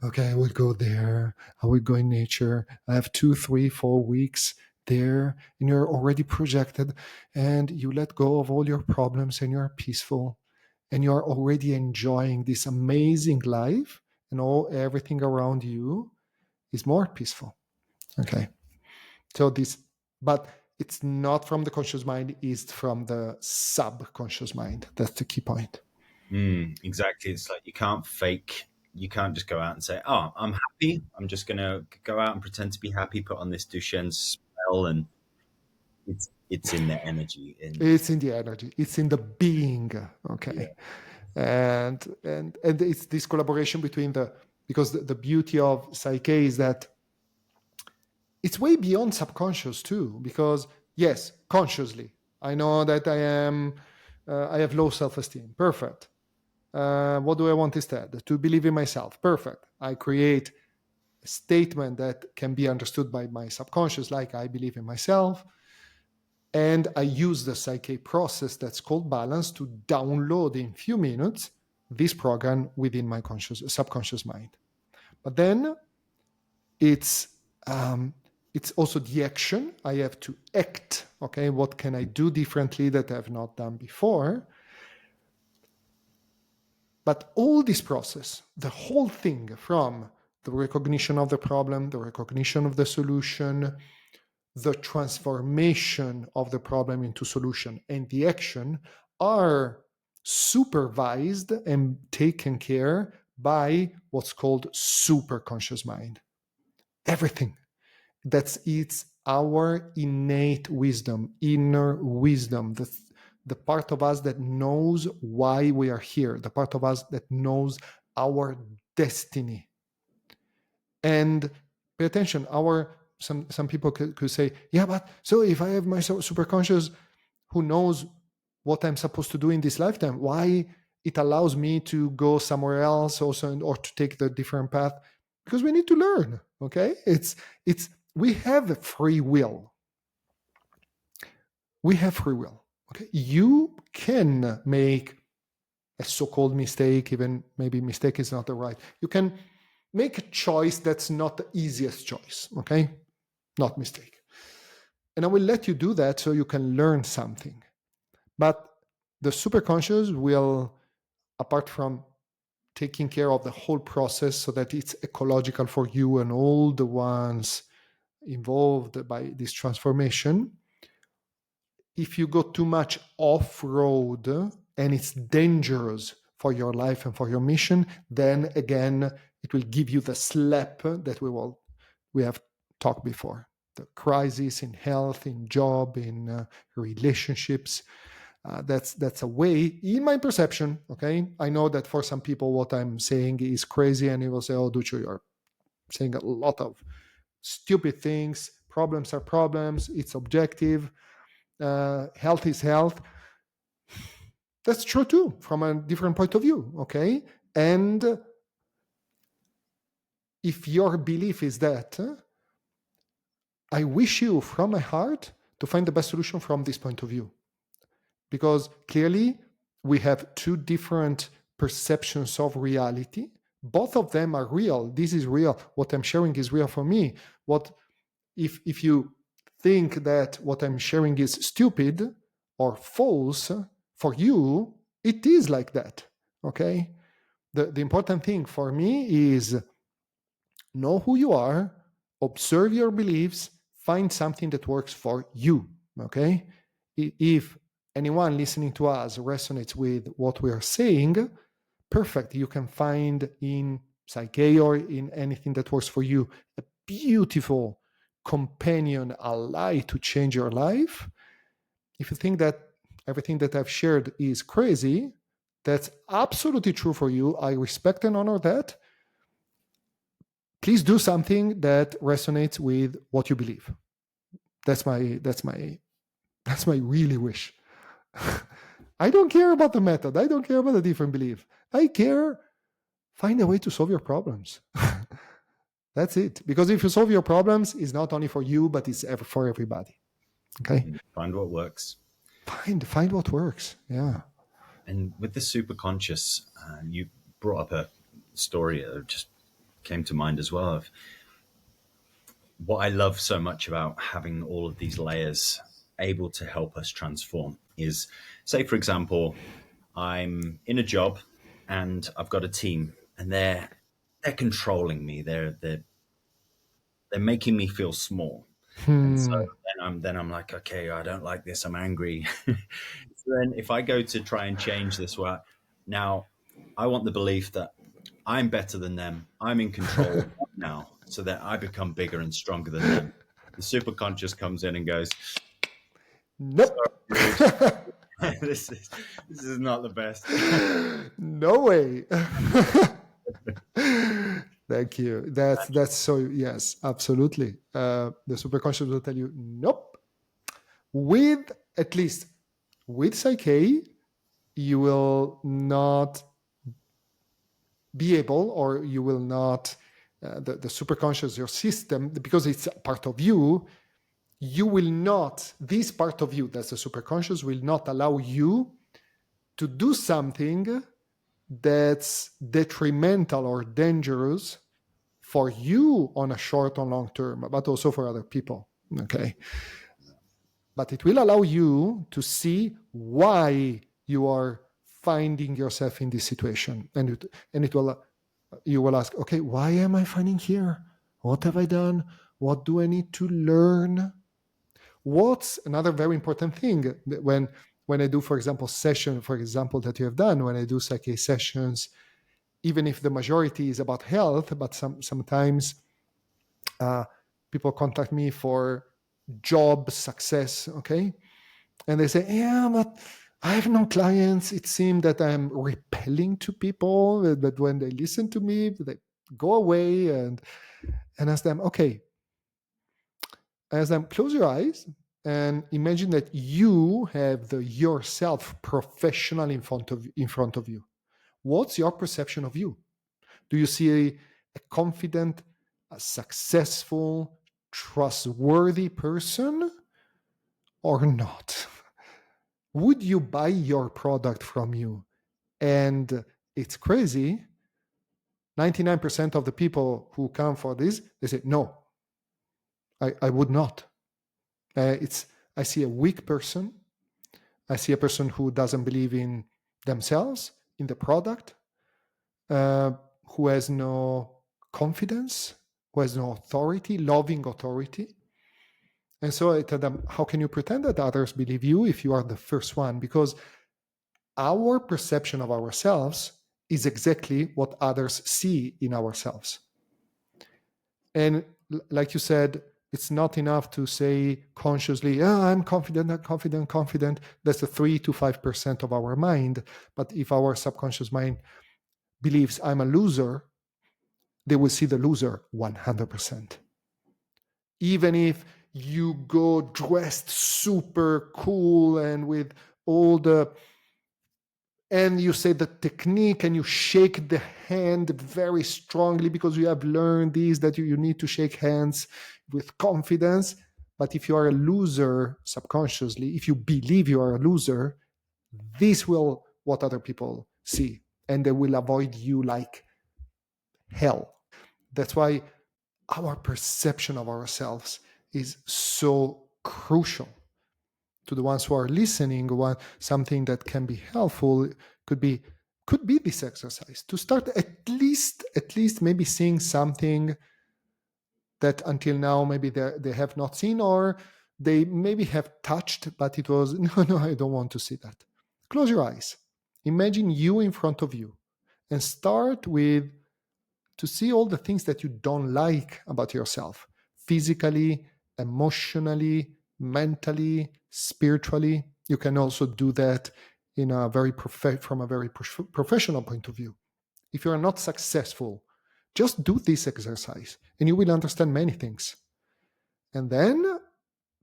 Okay, I will go there. I will go in nature. I have 2, 3, 4 weeks there, and you're already projected, and you let go of all your problems, and you're peaceful, and you're already enjoying this amazing life, and everything around you is more peaceful. Okay, so but it's not from the conscious mind, it's from the subconscious mind. That's the key point. Exactly. It's like you can't just go out and say, oh, I'm happy, I'm just going to go out and pretend to be happy, put on this Duchenne spell, and it's in the energy. It's in the energy. It's in the being. Okay. Yeah. And it's this collaboration between because the beauty of PSYCH-K is that it's way beyond subconscious too, because yes, consciously, I know that I have low self-esteem. Perfect. What do I want instead? To believe in myself. Perfect. I create a statement that can be understood by my subconscious, like I believe in myself. And I use the PSYCH-K process that's called balance to download in a few minutes this program within my subconscious mind. But then it's also the action. I have to act. Okay, what can I do differently that I have not done before? But all this process, the whole thing, from the recognition of the problem, the recognition of the solution, the transformation of the problem into solution, and the action, are supervised and taken care by what's called superconscious mind. Everything. It's our innate wisdom, inner wisdom, the part of us that knows why we are here, the part of us that knows our destiny. And pay attention, some people could say, yeah, but so if I have my superconscious who knows what I'm supposed to do in this lifetime, why it allows me to go somewhere else also, or to take the different path? Because we need to learn. Okay, we have free will. We have free will. Okay, you can make a so-called mistake, even maybe mistake is not the right. You can make a choice that's not the easiest choice. Okay, not mistake. And I will let you do that so you can learn something. But the superconscious will, apart from taking care of the whole process so that it's ecological for you and all the ones involved by this transformation, if you go too much off-road and it's dangerous for your life and for your mission, then again, it will give you the slap that we have talked before. The crisis in health, in job, in relationships. That's a way, in my perception, okay? I know that for some people what I'm saying is crazy, and he will say, oh, Duccio, you're saying a lot of stupid things. Problems are problems. It's objective. Health is health. That's true too, from a different point of view, okay? And if your belief is that, I wish you from my heart to find the best solution from this point of view. Because clearly we have two different perceptions of reality. Both of them are real. This is real. What I'm sharing is real for me. What if you think that what I'm sharing is stupid or false, for you, it is like that. Okay? The important thing for me is know who you are, observe your beliefs, find something that works for you. Okay? If anyone listening to us resonates with what we are saying, perfect. You can find in PSYCH-K or in anything that works for you a beautiful companion, ally to change your life. If you think that everything that I've shared is crazy, that's absolutely true for you. I respect and honor that. Please do something that resonates with what you believe. That's my really wish. I don't care about the method. I don't care about the different belief. I care, find a way to solve your problems. That's it. Because if you solve your problems, it's not only for you, but it's for everybody. Okay? Find what works. Find what works. Yeah. And with the superconscious, you brought up a story that just came to mind as well of what I love so much about having all of these layers able to help us transform is, say, for example, I'm in a job and I've got a team and they're controlling me. They're making me feel small. And so then I'm like, okay, I don't like this. I'm angry. So then if I go to try and change this, now I want the belief that I'm better than them. I'm in control now, so that I become bigger and stronger than them. The superconscious comes in and goes, nope. this is not the best. No way. Thank you. That's so, yes, absolutely. The superconscious will tell you, nope. With, at least with PSYCH-K, you will not be able, or you will not, the superconscious, your system, because it's a part of you, you will not, this part of you, that's the superconscious, will not allow you to do something that's detrimental or dangerous for you on a short or long term, but also for other people. Okay. But it will allow you to see why you are finding yourself in this situation. And you will ask, okay, why am I finding here? What have I done? What do I need to learn? What's another very important thing when I do, for example, session, for example, that you have done, when I do PSYCH-K sessions, even if the majority is about health, but sometimes people contact me for job success, okay? And they say, yeah, but I have no clients. It seems that I'm repelling to people, that when they listen to me, they go away, and ask them, okay, close your eyes and imagine that you have yourself professional in front of you. What's your perception of you? Do you see a confident, a successful, trustworthy person or not? Would you buy your product from you? And it's crazy. 99% of the people who come for this, they say, no, I would not. I see a weak person. I see a person who doesn't believe in themselves, in the product, who has no confidence, who has no authority, loving authority. And so I tell them, how can you pretend that others believe you if you are the first one? Because our perception of ourselves is exactly what others see in ourselves. And like you said, it's not enough to say consciously, I'm confident, I'm confident, confident. That's the 3 to 5% of our mind. But if our subconscious mind believes I'm a loser, they will see the loser 100%. Even if you go dressed super cool and with all the, and you say the technique and you shake the hand very strongly because you have learned this, that you need to shake hands with confidence. But if you are a loser subconsciously, if you believe you are a loser, this will what other people see, and they will avoid you like hell. That's why our perception of ourselves is so crucial. To the ones who are listening, something that can be helpful could be this exercise to start at least maybe seeing something that until now maybe they have not seen, or they maybe have touched, but it was no, I don't want to see that. Close your eyes, imagine you in front of you, and start with to see all the things that you don't like about yourself, physically, emotionally, mentally, spiritually. You can also do that in a very from a very professional point of view. If you are not successful, just do this exercise and you will understand many things. And then,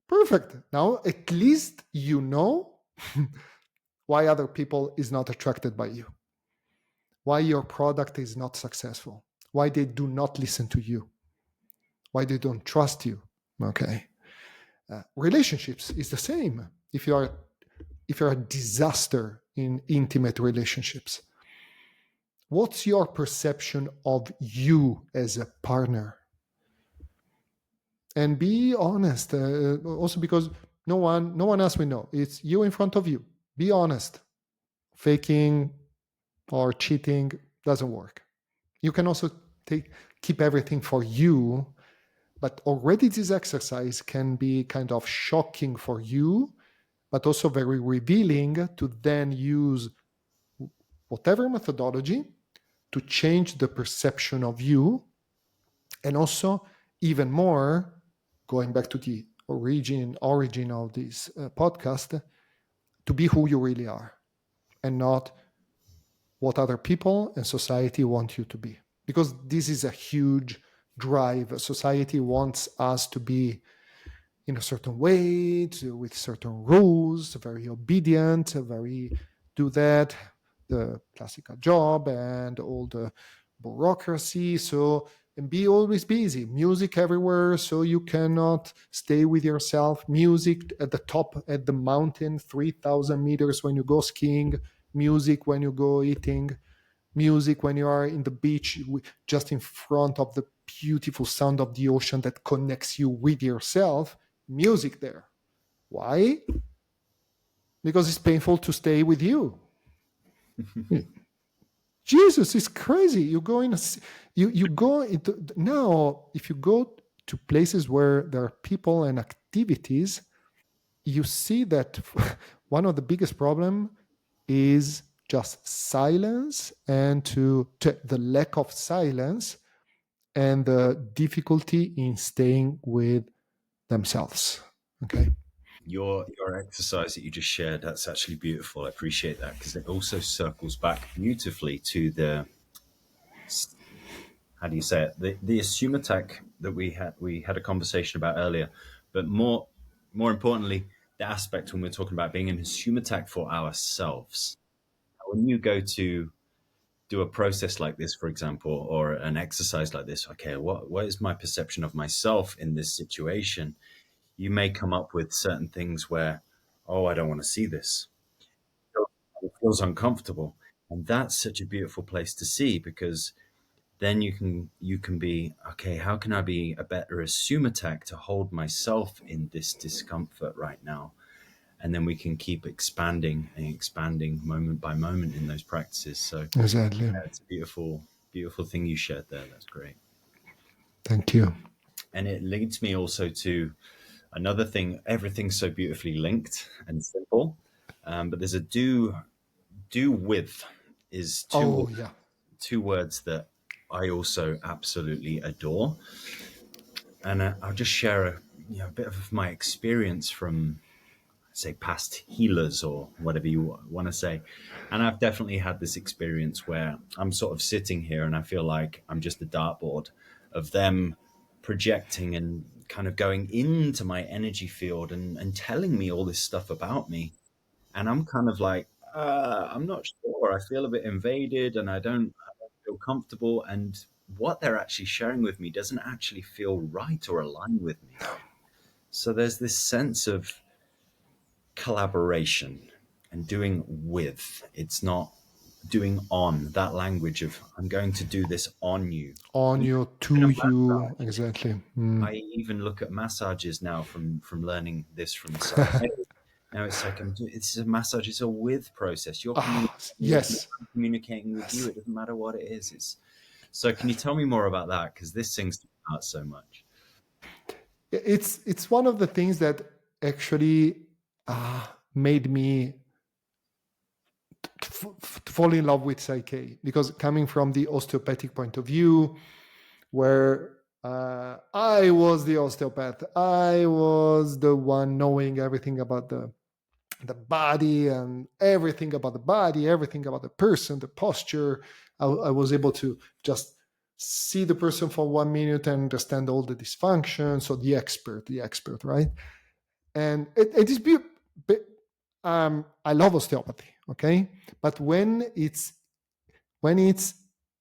perfect. Now, at least you know why other people is not attracted by you, why your product is not successful, why they do not listen to you, why they don't trust you. Okay. Relationships is the same. If you're a disaster in intimate relationships, what's your perception of you as a partner? And be honest. Also, because no one else will know. It's you in front of you. Be honest. Faking or cheating doesn't work. You can also keep everything for you, but already this exercise can be kind of shocking for you, but also very revealing to then use whatever methodology to change the perception of you. And also, even more, going back to the origin of this podcast, to be who you really are and not what other people and society want you to be. Because this is a huge drive. Society wants us to be in a certain way, with certain rules, very obedient, very do that, the classical job and all the bureaucracy. So, and be always busy, music everywhere, so you cannot stay with yourself. Music at the top, at the mountain, 3,000 meters when you go skiing, music when you go eating, music when you are in the beach, just in front of the beautiful sound of the ocean that connects you with yourself. Music there. Why? Because it's painful to stay with you. Jesus is crazy. You go in, you go into now. If you go to places where there are people and activities, you see that one of the biggest problem is just silence, and to the lack of silence and the difficulty in staying with themselves. Okay. Your exercise that you just shared, that's actually beautiful. I appreciate that, because it also circles back beautifully to the, how do you say it, the Isumataq that we had a conversation about earlier, but more importantly, the aspect when we're talking about being an Isumataq for ourselves. When you go to do a process like this, for example, or an exercise like this, okay, what is my perception of myself in this situation? You may come up with certain things where, oh, I don't want to see this. It feels uncomfortable. And that's such a beautiful place to see, because then you can be, okay, how can I be a better Isumataq to hold myself in this discomfort right now? And then we can keep expanding and expanding moment by moment in those practices. So Exactly. that's a beautiful, beautiful thing you shared there. That's great. Thank you. And it leads me also to another thing. Everything's so beautifully linked and simple, but there's a do with is Oh, yeah. two words that I also absolutely adore. And I'll just share a bit of my experience from, say, past healers or whatever you want to say. And I've definitely had this experience where I'm sort of sitting here and I feel like I'm just a dartboard of them projecting and kind of going into my energy field and telling me all this stuff about me. And I'm kind of like, I'm not sure. I feel a bit invaded and I don't feel comfortable. And what they're actually sharing with me doesn't actually feel right or align with me. So there's this sense of collaboration and doing with. It's not doing on, that language of I'm going to do this on you. On Even you, in a to you, massage, exactly. I even look at massages now from learning this from psych. Now it's like it's a massage. It's a with process. You're Ah, communicating with me. yes. I'm communicating with you. Yes. It doesn't matter what it is. It's so. Can you tell me more about that? Because this sings to my heart so much. It's one of the things that actually made me fall in love with Psyche, because coming from the osteopathic point of view, where I was the osteopath, I was the one knowing everything about the body and everything about the body, everything about the person, the posture. I was able to just see the person for 1 minute and understand all the dysfunctions. So the expert, right? And it is beautiful. I love osteopathy, okay? But when it's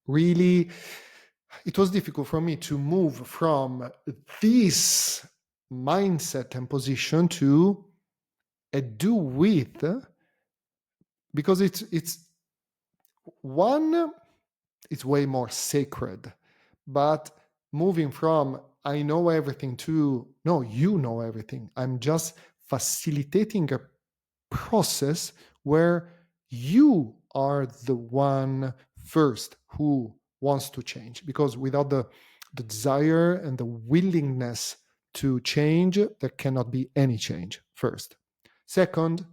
really, it was difficult for me to move from this mindset and position to a do with, because it's one, it's way more sacred. But moving from I know everything to no, you know everything. I'm just facilitating a process where you are the one first who wants to change, because without the desire and the willingness to change, there cannot be any change. First. Second,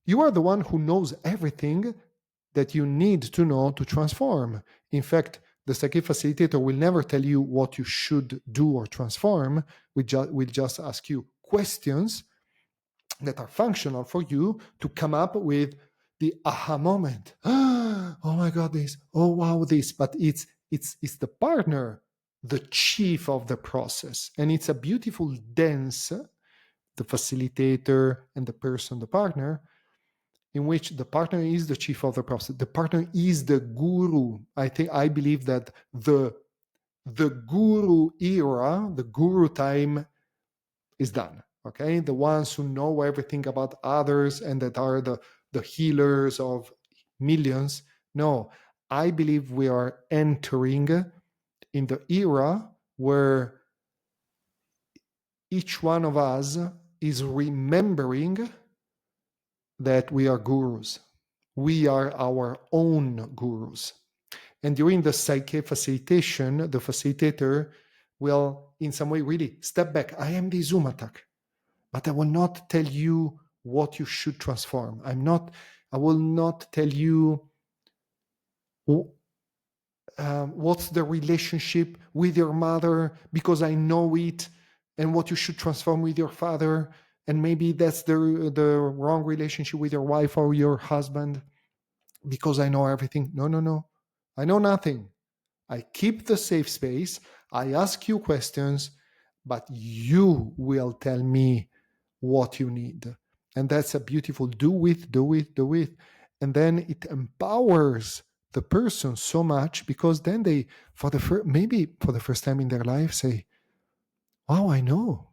you are the one who knows everything that you need to know to transform. In fact, the psychic facilitator will never tell you what you should do or transform. We'll just ask you questions that are functional for you to come up with the aha moment. Oh my God, this. Oh wow, this. But it's the partner, the chief of the process, and it's a beautiful dance. The facilitator and the person, the partner, in which the partner is the chief of the process. The partner is the guru. I believe that the guru era, the guru time is done. Okay, the ones who know everything about others and that are the healers of millions. No, I believe we are entering in the era where each one of us is remembering that we are gurus. We are our own gurus. And during the psyche facilitation, the facilitator will, in some way, really step back. I am the Isumataq, but I will not tell you what you should transform. I will not tell you what's the relationship with your mother, because I know it, and what you should transform with your father. And maybe that's the wrong relationship with your wife or your husband, because I know everything. No, no, no. I know nothing. I keep the safe space. I ask you questions, but you will tell me what you need. And that's a beautiful do with, do with, do with. And then it empowers the person so much, because then they, maybe for the first time in their life, say, wow, I know.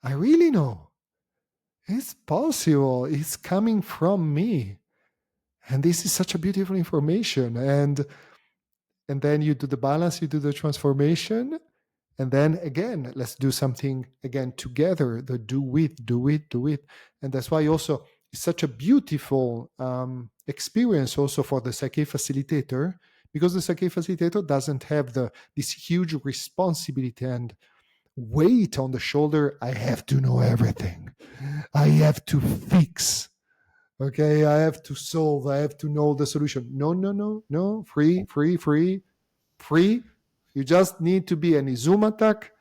I really know. It's possible. It's coming from me. And this is such a beautiful information. And then you do the balance, you do the transformation, and then again, let's do something again together. The do with, do it, do it. And that's why also it's such a beautiful experience also for the psyche facilitator, because the psyche facilitator doesn't have this huge responsibility and weight on the shoulder. I have to know everything. I have to fix Okay, I have to solve, I have to know the solution. No. Free. You just need to be an Isumataq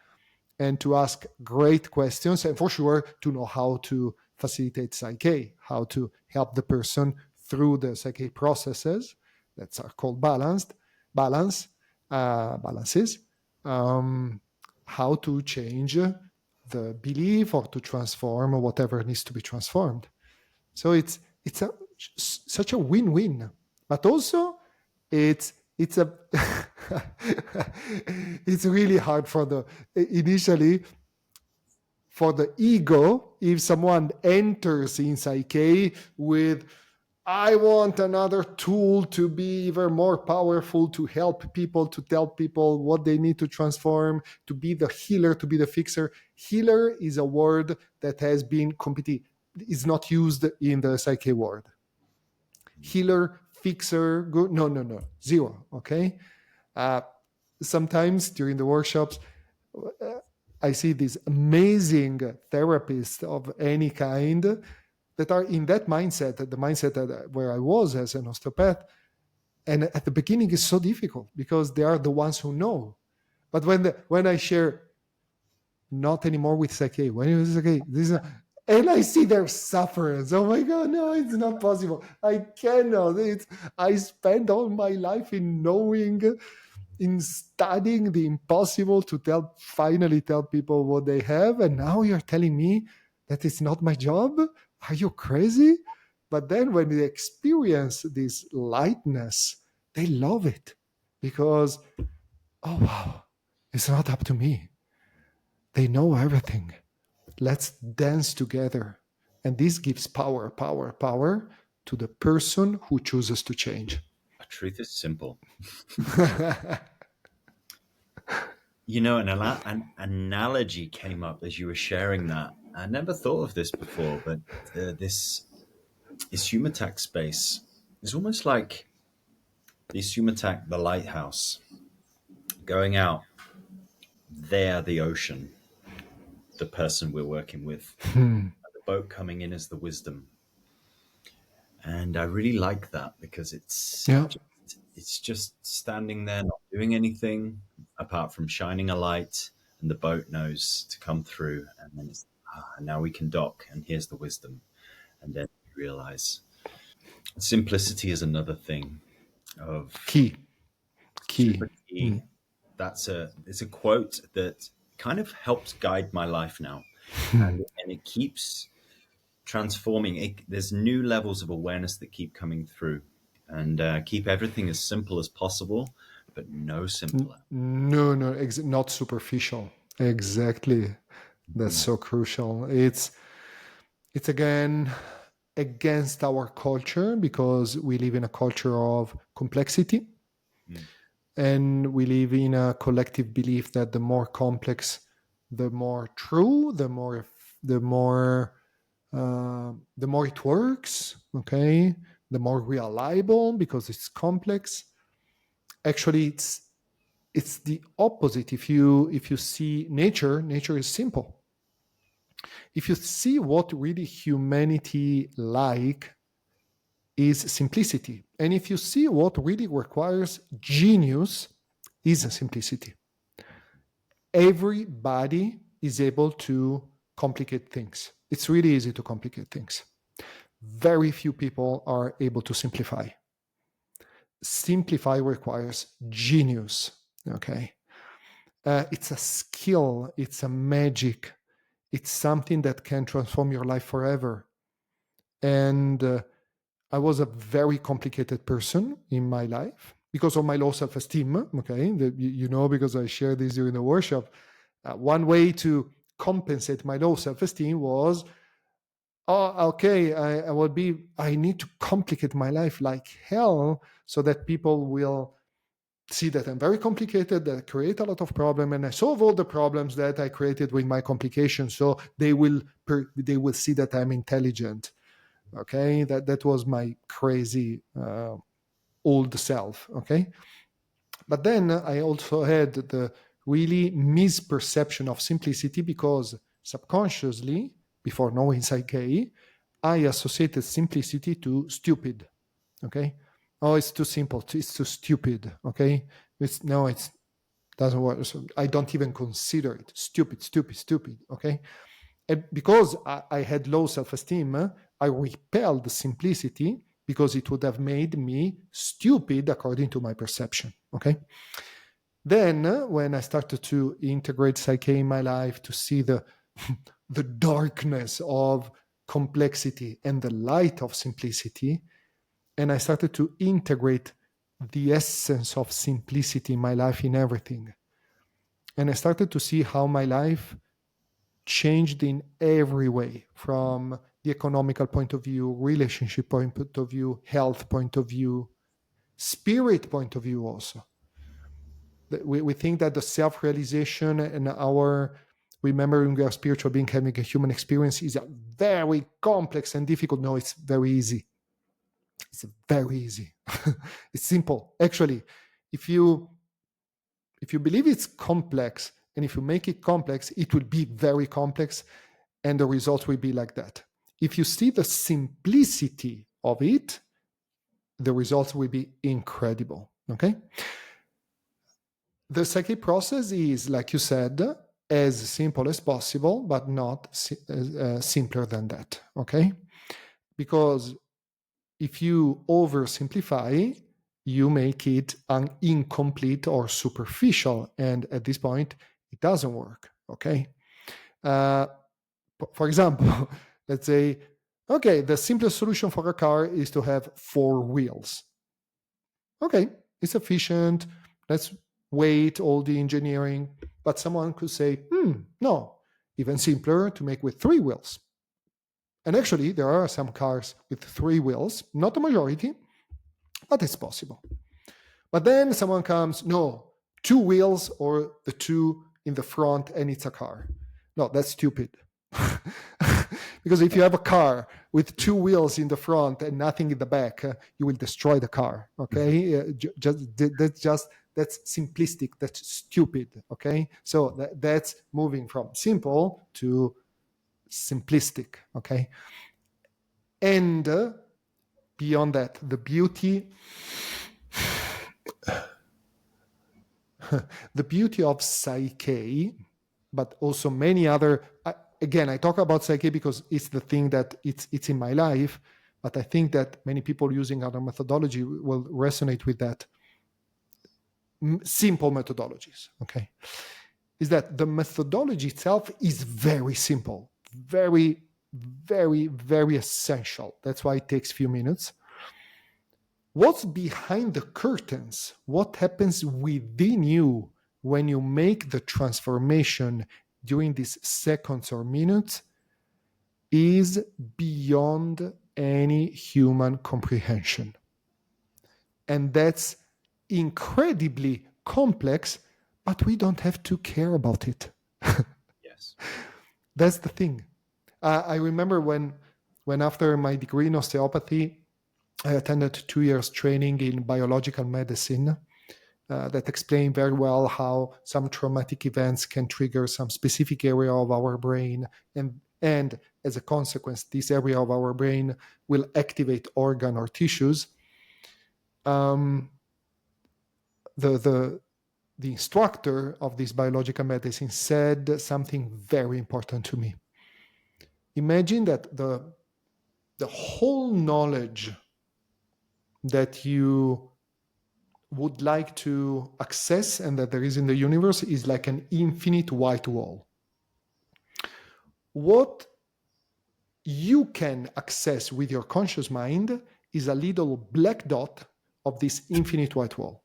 and to ask great questions, and for sure to know how to facilitate PSYCH-K, how to help the person through the PSYCH-K processes that are called balances, how to change the belief or to transform whatever needs to be transformed. So it's such a win-win, but also it's a it's really hard for the initially for the ego. If someone enters in PSYCH-K with, I want another tool to be even more powerful, to help people, to tell people what they need to transform, to be the healer, to be the fixer. Healer is a word that has been is not used in the PSYCH-K world. Healer, fixer, good, no, zero. Okay. Sometimes during the workshops, I see these amazing therapists of any kind that are in that mindset, the mindset that where I was as an osteopath. And at the beginning, it's so difficult because they are the ones who know. But when I share, not anymore with PSYCH-K, when it was PSYCH-K, and I see their sufferance. Oh my God, no, it's not possible. I cannot. I spent all my life in knowing, in studying the impossible to finally tell people what they have. And now you're telling me that it's not my job? Are you crazy? But then when they experience this lightness, they love it because, oh wow, it's not up to me. They know everything. Let's dance together. And this gives power to the person who chooses to change. Truth is simple. You know, an analogy came up as you were sharing that. I never thought of this before, but this Isumataq space is almost like the Isumataq, the lighthouse, going out there, the ocean, the person we're working with, the boat coming in as the wisdom. And I really like that because it's just standing there, not doing anything apart from shining a light, and the boat knows to come through. And then it's, now we can dock, and here's the wisdom. And then you realize simplicity is another thing of key. Super key. It's a quote that kind of helps guide my life now, and it keeps transforming. There's new levels of awareness that keep coming through, and keep everything as simple as possible, but no simpler. No, not superficial. Exactly. That's so crucial. It's again against our culture because we live in a culture of complexity. And we live in a collective belief that the more complex, the more true, the more it works. Okay, the more reliable because it's complex. Actually, it's the opposite. If you see nature is simple. If you see what really humanity is simplicity. And if you see what really requires genius is simplicity. Everybody is able to complicate things. It's really easy to complicate things. Very few people are able to simplify. Simplify requires genius, okay? It's a skill, it's a magic, it's something that can transform your life forever. And I was a very complicated person in my life because of my low self-esteem, okay? Because I shared this during the workshop. One way to compensate my low self-esteem was, I need to complicate my life like hell so that people will see that I'm very complicated, that I create a lot of problems, and I solve all the problems that I created with my complications. So they will see that I'm intelligent. Okay, that was my crazy old self. Okay, but then I also had the really misperception of simplicity because subconsciously, before knowing PSYCH-K, I associated simplicity to stupid. Okay. Oh, it's too simple. It's too stupid. Okay. It doesn't work. So I don't even consider it. Stupid. Okay. And because I had low self-esteem, I repelled simplicity because it would have made me stupid according to my perception. Okay. Then, when I started to integrate Psyche in my life, to see the the darkness of complexity and the light of simplicity, and I started to integrate the essence of simplicity in my life in everything. And I started to see how my life changed in every way, from the economical point of view, relationship point of view, health point of view, spirit point of view also. We think that the self-realization and our remembering our spiritual being, having a human experience, is a very complex and difficult. No, it's very easy. It's very easy. It's simple. Actually, if you believe it's complex, and if you make it complex, it will be very complex, and the result will be like that. If you see the simplicity of it, the results will be incredible. Okay? The psychic process is, like you said, as simple as possible, but not simpler than that. Okay? Because if you oversimplify, you make it incomplete or superficial, and at this point, it doesn't work. Okay? For example, let's say, okay, the simplest solution for a car is to have 4 wheels. Okay, it's efficient. Let's wait all the engineering. But someone could say, no, even simpler to make with 3 wheels. And actually, there are some cars with 3 wheels, not the majority, but it's possible. But then someone comes, no, 2 wheels or the 2 in the front, and it's a car. No, that's stupid. Because if you have a car with 2 wheels in the front and nothing in the back, you will destroy the car. Okay, that's simplistic. That's stupid. Okay, so that's moving from simple to simplistic. Okay, and beyond that, the beauty of Psyche, but also many other. Again, I talk about Psyche because it's the thing that it's in my life, but I think that many people using other methodology will resonate with that. Simple methodologies, okay, is that the methodology itself is very simple, very, very, very essential. That's why it takes a few minutes. What's behind the curtains? What happens within you when you make the transformation during these seconds or minutes is beyond any human comprehension. And that's incredibly complex, but we don't have to care about it. Yes. That's the thing. I remember when after my degree in osteopathy, I attended 2 years training in biological medicine that explained very well how some traumatic events can trigger some specific area of our brain, and as a consequence, this area of our brain will activate organ or tissues. The instructor of this biological medicine said something very important to me. Imagine that the whole knowledge that you would like to access and that there is in the universe is like an infinite white wall. What you can access with your conscious mind is a little black dot of this infinite white wall.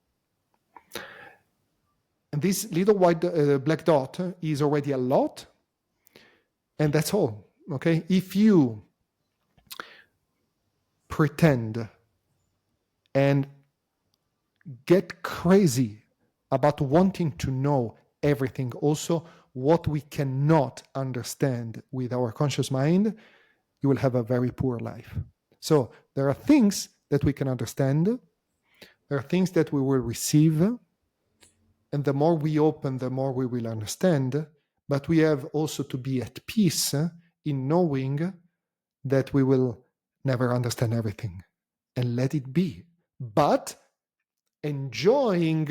And this little black dot is already a lot, and that's all. Okay? If you pretend and get crazy about wanting to know everything, also what we cannot understand with our conscious mind, you will have a very poor life. So there are things that we can understand, there are things that we will receive, and the more we open, the more we will understand. But we have also to be at peace in knowing that we will never understand everything, and let it be. But enjoying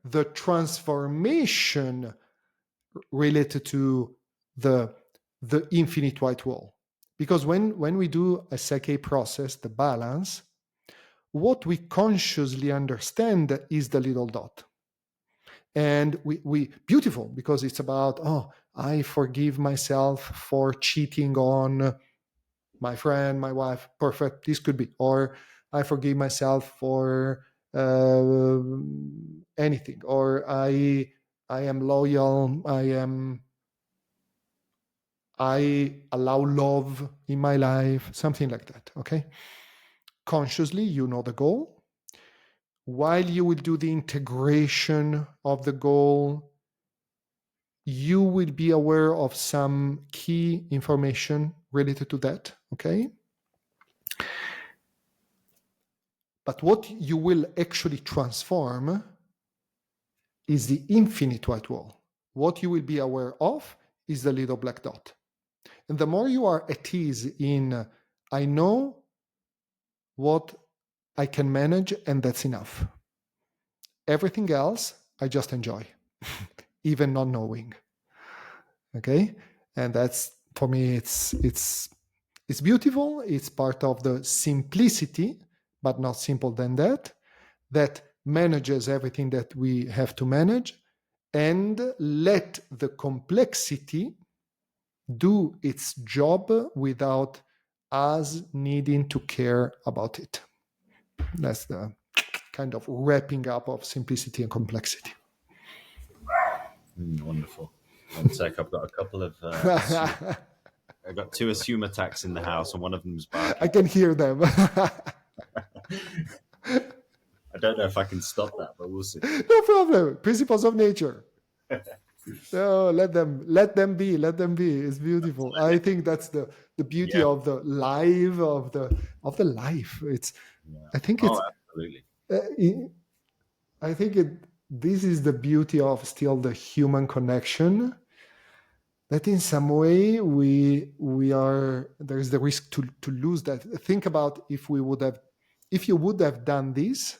the transformation related to the infinite white wall. Because when we do a PSYCH-K process, the balance, what we consciously understand is the little dot. And we beautiful, because it's about, oh, I forgive myself for cheating on my friend, my wife. Perfect. This could be. Or I forgive myself for anything. Or I am loyal. I allow love in my life. Something like that. Okay. Consciously, you know the goal. While you will do the integration of the goal, you will be aware of some key information related to that. Okay. But what you will actually transform is the infinite white wall. What you will be aware of is the little black dot. And the more you are at ease in, I know what I can manage, and that's enough. Everything else, I just enjoy, even not knowing. Okay? And that's, for me, it's beautiful. It's part of the simplicity, but not simple than that, that manages everything that we have to manage, and let the complexity do its job without us needing to care about it. That's the kind of wrapping up of simplicity and complexity. Wonderful. One sec, I've got a couple of I've got 2 Isumataqs in the house, and one of them's barking. I can hear them. I don't know if I can stop that, but we'll see. No problem. Principles of nature. No, let them be. Let them be. It's beautiful. I think that's the beauty of the life of the life. It's. Yeah. I think it's. Absolutely. I think this is the beauty of still the human connection. That in some way we are, there is the risk to lose that. Think about if you would have done this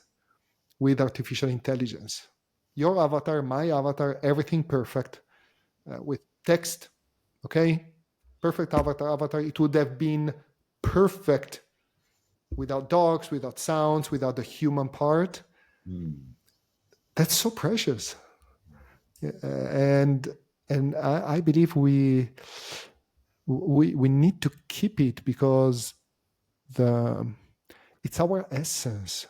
with artificial intelligence. Your avatar, my avatar, everything perfect, with text, okay? Perfect avatar. It would have been perfect without dogs, without sounds, without the human part. That's so precious. And I believe we need to keep it, because it's our essence.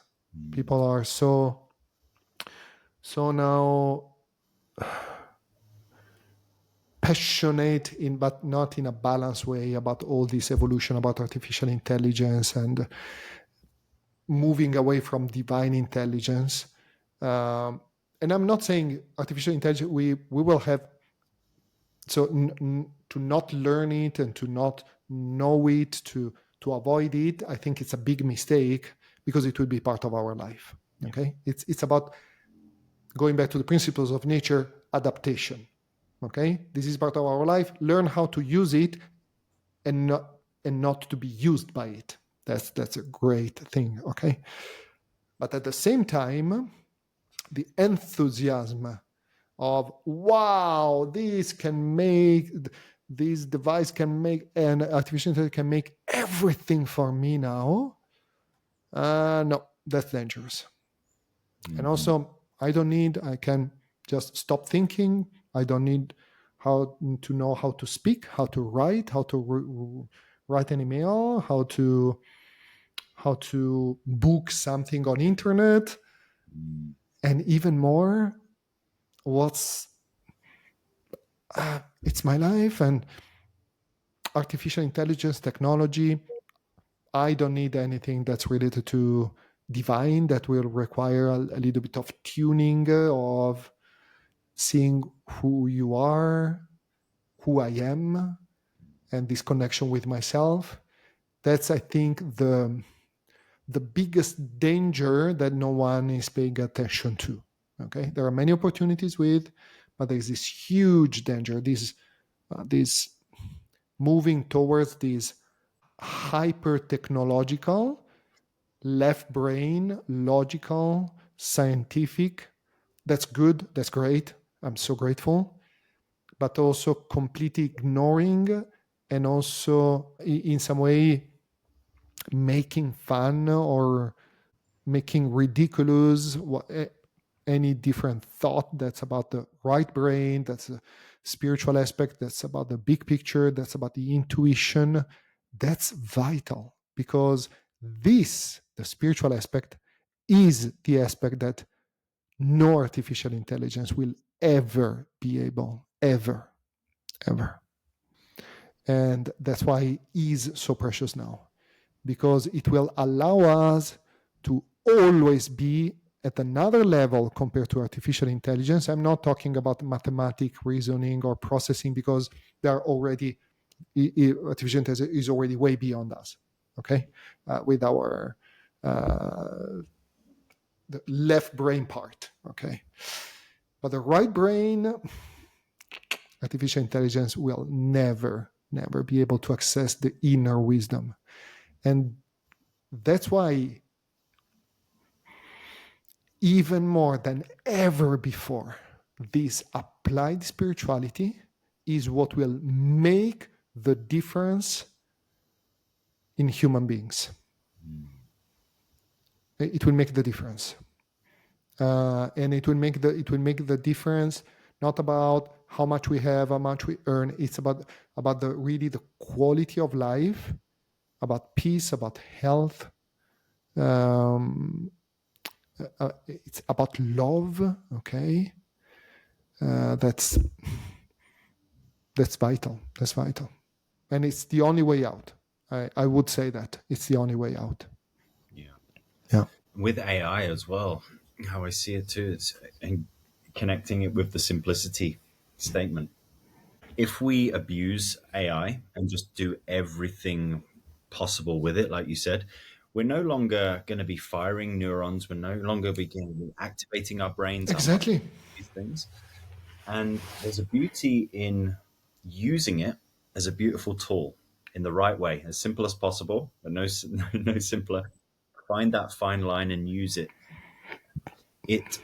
People are so now passionate but not in a balanced way, about all this evolution, about artificial intelligence, and moving away from divine intelligence. And I'm not saying artificial intelligence, we will have, so to not learn it and to not know it, to avoid it, I think it's a big mistake, because it will be part of our life. Okay, it's about going back to the principles of nature, adaptation. Okay, this is part of our life. Learn how to use it, and not to be used by it. That's a great thing. Okay, but at the same time, the enthusiasm of, wow, this device can make, and artificial intelligence can make everything for me now. No, that's dangerous. And also, I can just stop thinking. I don't need how to know how to speak, how to write, how to write an email, how to book something on internet, and even more, it's my life. And artificial intelligence technology, I don't need anything that's related to divine, that will require a little bit of tuning, of seeing who you are, who I am, and this connection with myself. That's, I think, the biggest danger that no one is paying attention to. Okay, there are many opportunities but there's this huge danger, this moving towards this hyper technological, left brain, logical, scientific. That's good. That's great. I'm so grateful. But also completely ignoring and also in some way making fun or making ridiculous any different thought that's about the right brain, that's a spiritual aspect, that's about the big picture, that's about the intuition. That's vital, because this, the spiritual aspect, is the aspect that no artificial intelligence will ever be able, ever. And that's why it is so precious now, because it will allow us to always be at another level compared to artificial intelligence. I'm not talking about mathematic reasoning or processing, because they are already, artificial intelligence is already way beyond us, okay, with our the left brain part, okay. But the right brain, artificial intelligence will never be able to access the inner wisdom. And that's why, even more than ever before, this applied spirituality is what will make the difference in human beings. It will make the difference, and it will make the difference. Not about how much we have, how much we earn. It's about the really the quality of life, about peace, about health. It's about love. Okay, that's vital. That's vital, and it's the only way out. I would say that it's the only way out. Yeah. Yeah. With AI as well, how I see it too, it's and connecting it with the simplicity statement. If we abuse AI and just do everything possible with it, like you said, we're no longer going to be firing neurons. We're no longer be going to be activating our brains, our minds, Exactly. these things. And there's a beauty in using it as a beautiful tool in the right way, as simple as possible, but no simpler. Find that fine line and use it. It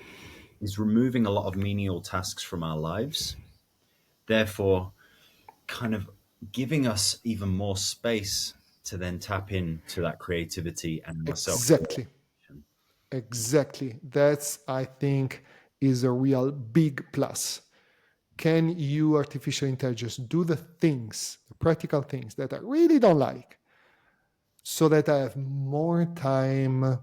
is removing a lot of menial tasks from our lives, therefore, kind of giving us even more space to then tap into that creativity and our self. Exactly. Exactly. That's, I think, is a real big plus. Can you, artificial intelligence, do the things, the practical things that I really don't like, so that I have more time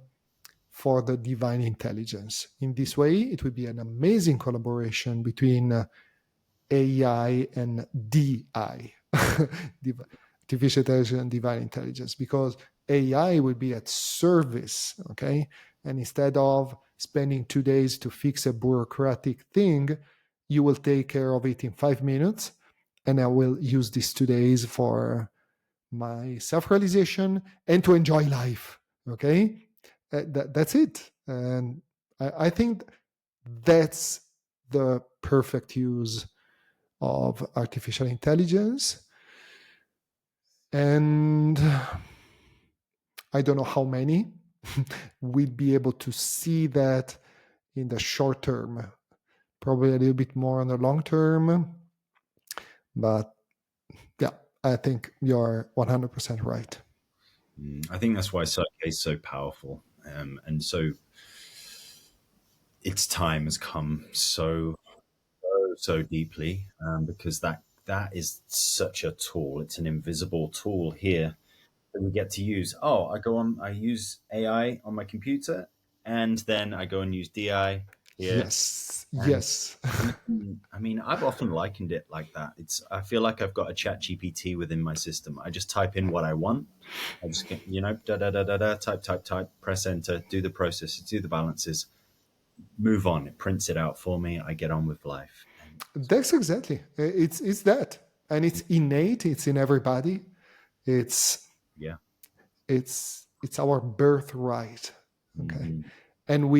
for the divine intelligence? In this way, it would be an amazing collaboration between AI and DI, artificial intelligence and divine intelligence, because AI will be at service, okay? And instead of spending 2 days to fix a bureaucratic thing, you will take care of it in 5 minutes, and I will use these 2 days for my self-realization and to enjoy life, okay? That's it. And I think that's the perfect use of artificial intelligence. And I don't know how many will be able to see that in the short term, probably a little bit more on the long term. But yeah, I think you're 100% right. I think that's why PSYCH-K is so powerful, and so its time has come so deeply, because that is such a tool. It's an invisible tool here that we get to use. Oh, I use AI on my computer, and then I go and use DI here. Yes, And yes. I mean, I've often likened it like that. I feel like I've got a chat GPT within my system. I just type in what I want. I just get, da da da da da, type, press enter, do the processes, do the balances, move on. It prints it out for me. I get on with life. And That's exactly. It's that. And it's innate, it's in everybody. It's yeah. it's our birthright. Okay. Mhm. And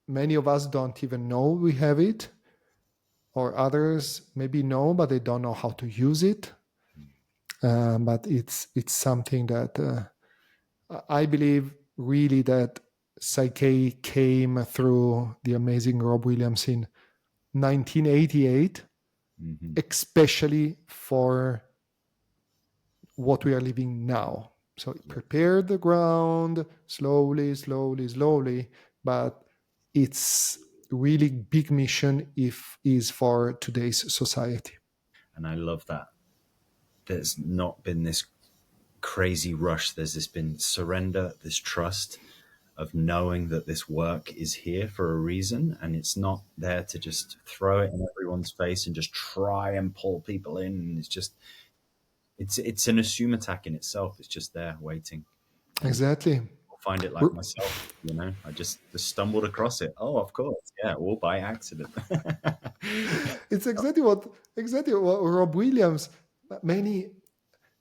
many of us don't even know we have it, or others maybe know but they don't know how to use it. but it's something that I believe really that Psych-K came through the amazing Rob Williams in 1988, especially for what we are living now. So it prepared the ground slowly, but it's really big mission is for today's society. And I love that. There's not been this crazy rush. There's been surrender, this trust of knowing that this work is here for a reason, and it's not there to just throw it in everyone's face and just try and pull people in. And it's an Isumataq in itself. It's just there waiting. Exactly. I'll find it like myself, I just stumbled across it. Oh, of course, yeah, all by accident. It's exactly what Rob Williams, many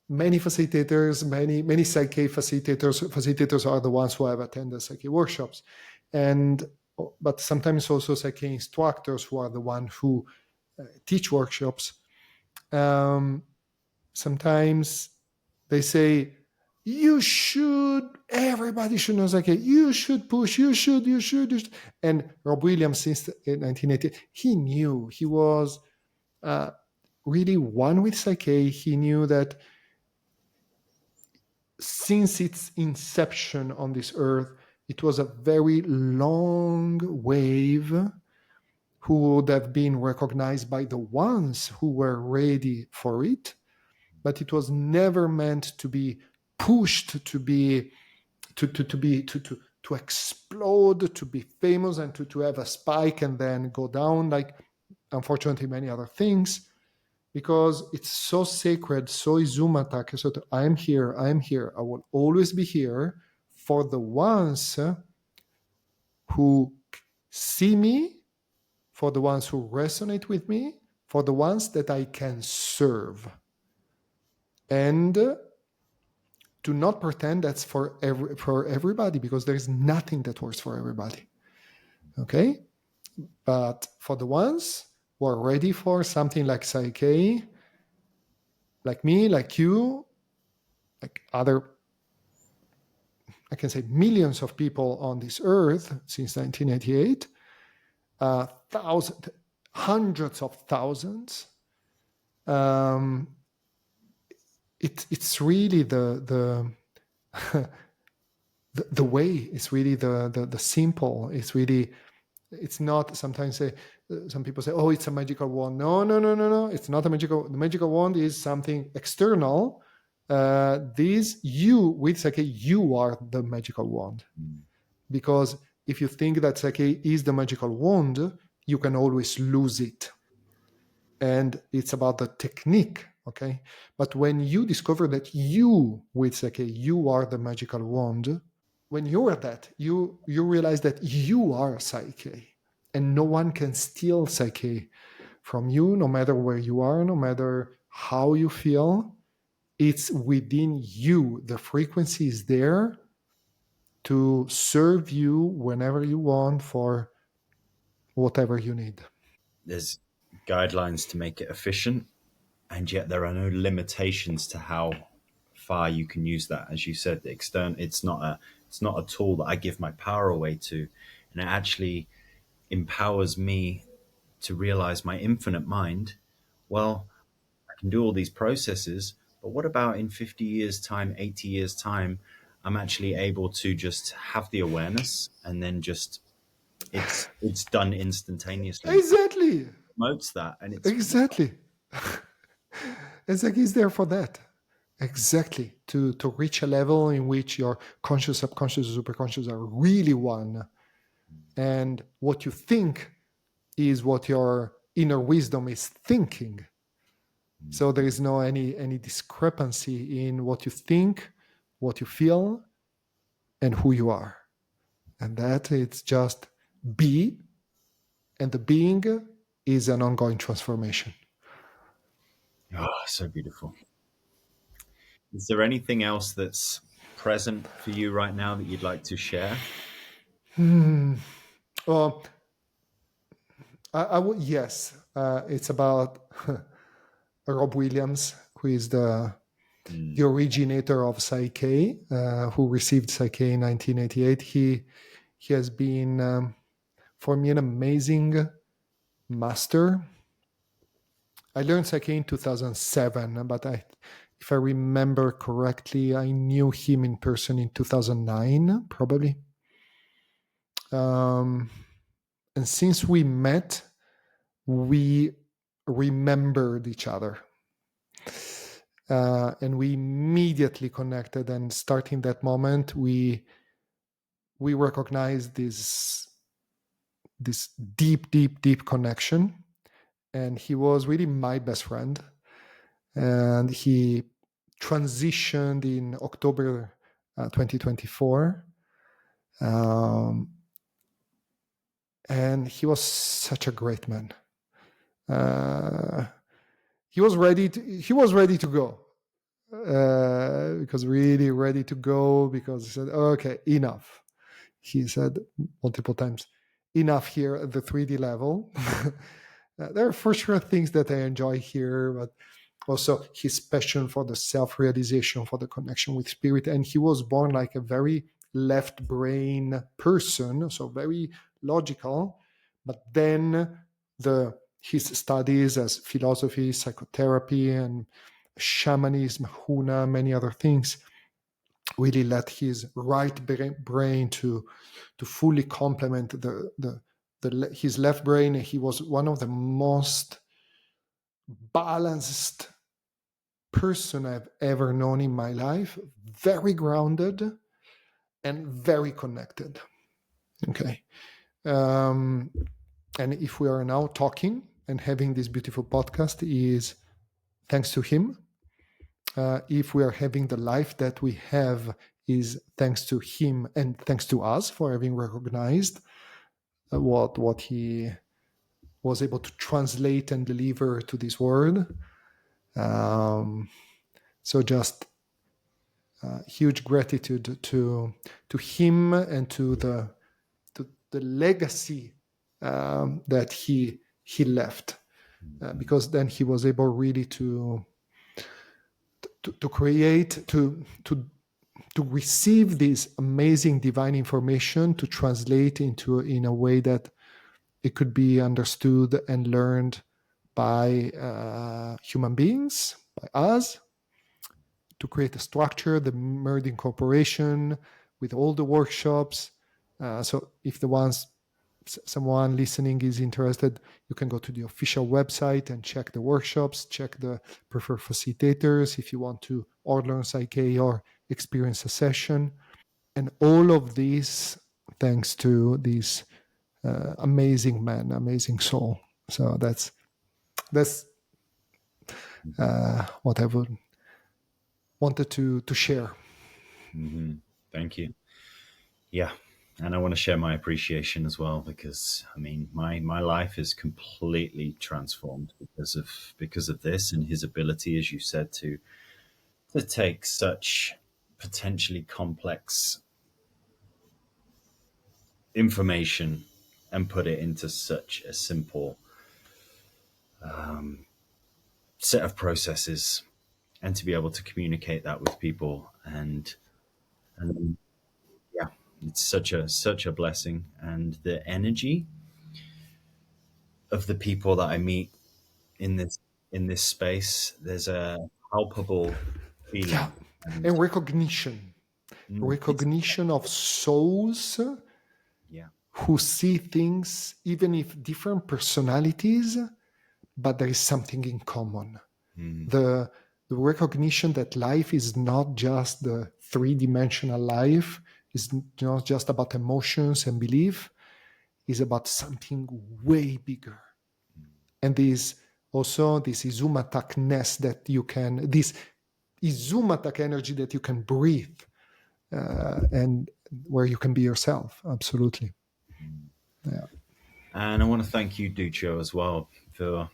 facilitators, many Psych-K facilitators are the ones who have attended Psych-K workshops, but sometimes also Psych-K instructors who are the ones who teach workshops. Sometimes they say, everybody should know Psych-K, you should push, you should. And Rob Williams, since 1980, he knew, he was really one with Psych-K. He knew that since its inception on this earth, it was a very long wave who would have been recognized by the ones who were ready for it, but it was never meant to be pushed to be to explode, to be famous, and to have a spike and then go down, like unfortunately many other things, because it's so sacred, so Isumataq. So I am here, I will always be here for the ones who see me, for the ones who resonate with me, for the ones that I can serve. And do not pretend that's for everybody, because there is nothing that works for everybody. Okay? But for the ones who are ready for something like Psych-K, like me, like you, like other, I can say millions of people on this earth since 1988, hundreds of thousands. It's really the the way. It's really the simple. It's not. Sometimes some people say, "Oh, it's a magical wand." No. It's not a magical. The magical wand is something external. With Psych-K, you are the magical wand. Because if you think that Psych-K is the magical wand, you can always lose it. And it's about the technique, okay? But when you discover that you, with Psych-K, you are the magical wand, when you're at that, you realize that you are Psych-K, and no one can steal Psych-K from you, no matter where you are, no matter how you feel. It's within you. The frequency is there to serve you whenever you want for whatever you need. There's guidelines to make it efficient, and yet there are no limitations to how far you can use that. As you said, the external, it's not a tool that I give my power away to, and it actually empowers me to realize my infinite mind. Well, I can do all these processes, but what about in 50 years time, 80 years time, I'm actually able to just have the awareness, and then just it's done instantaneously. Exactly. Promotes that, and it's Exactly. Psych-K is there for that. Exactly. To reach a level in which your conscious, subconscious, superconscious are really one. And what you think is what your inner wisdom is thinking. So there is no any discrepancy in what you think, what you feel, and who you are. And that it's just be, and the being is an ongoing transformation. so beautiful. Is there anything else that's present for you right now that you'd like to share? Well, I would, yes. It's about Rob Williams, who is the the originator of PSYCH-K, who received PSYCH-K in 1988. He has been, for me, an amazing master. I learned PSYCH-K in 2007, but if I remember correctly, I knew him in person in 2009, probably. And since we met, we remembered each other. And we immediately connected, and starting that moment, we recognized this deep connection. And he was really my best friend. And he transitioned in October 2024. And he was such a great man. He was ready to go. Because really ready to go, because he said, okay, enough. He said multiple times, enough here at the 3D level. There are for sure things that I enjoy here, but also his passion for the self-realization, for the connection with spirit. And he was born like a very left brain person, so very logical. But then his studies as philosophy, psychotherapy, and shamanism, huna, many other things, really let his right brain to fully complement his left brain. He was one of the most balanced person I've ever known in my life, very grounded and very connected. Okay. And if we are now talking and having this beautiful podcast, is thanks to him. If we are having the life that we have, is thanks to him and thanks to us for having recognized what he was able to translate and deliver to this world. So just huge gratitude to him and to the legacy that he left, because then he was able really to create, to receive this amazing divine information, to translate in a way that it could be understood and learned by human beings, by us, to create a structure, the Meridian Corporation, with all the workshops. So if someone listening is interested, you can go to the official website and check the workshops, check the preferred facilitators if you want to or learn PSYCH-K or experience a session. And all of this thanks to this amazing man, amazing soul. So that's what I wanted to share. Mm-hmm. Thank you. Yeah. And I want to share my appreciation as well, because I mean, my life is completely transformed because of this and his ability, as you said, to take such potentially complex information and put it into such a simple set of processes, and to be able to communicate that with people. And yeah, it's such a blessing. And the energy of the people that I meet in this space, there's a palpable feeling. Yeah, and recognition of souls yeah, who see things, even if different personalities, but there is something in common. The recognition that life is not just the three-dimensional life, is not just about emotions and belief, is about something way bigger. And this Isumataq-ness that you can, this Isumataq energy that you can breathe, and where you can be yourself. Absolutely. Yeah. And I want to thank you, Duccio, as well, for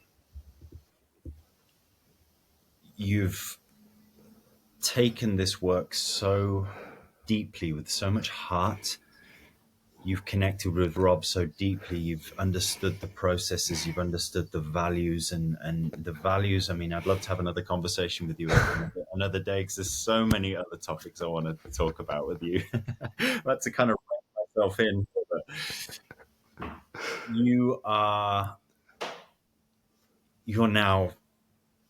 you've taken this work so deeply with so much heart, you've connected with Rob so deeply. You've understood the processes, you've understood the values, and the values. I mean, I'd love to have another conversation with you another day, because there's so many other topics I want to talk about with you. But to kind of wrap myself in, you are you're now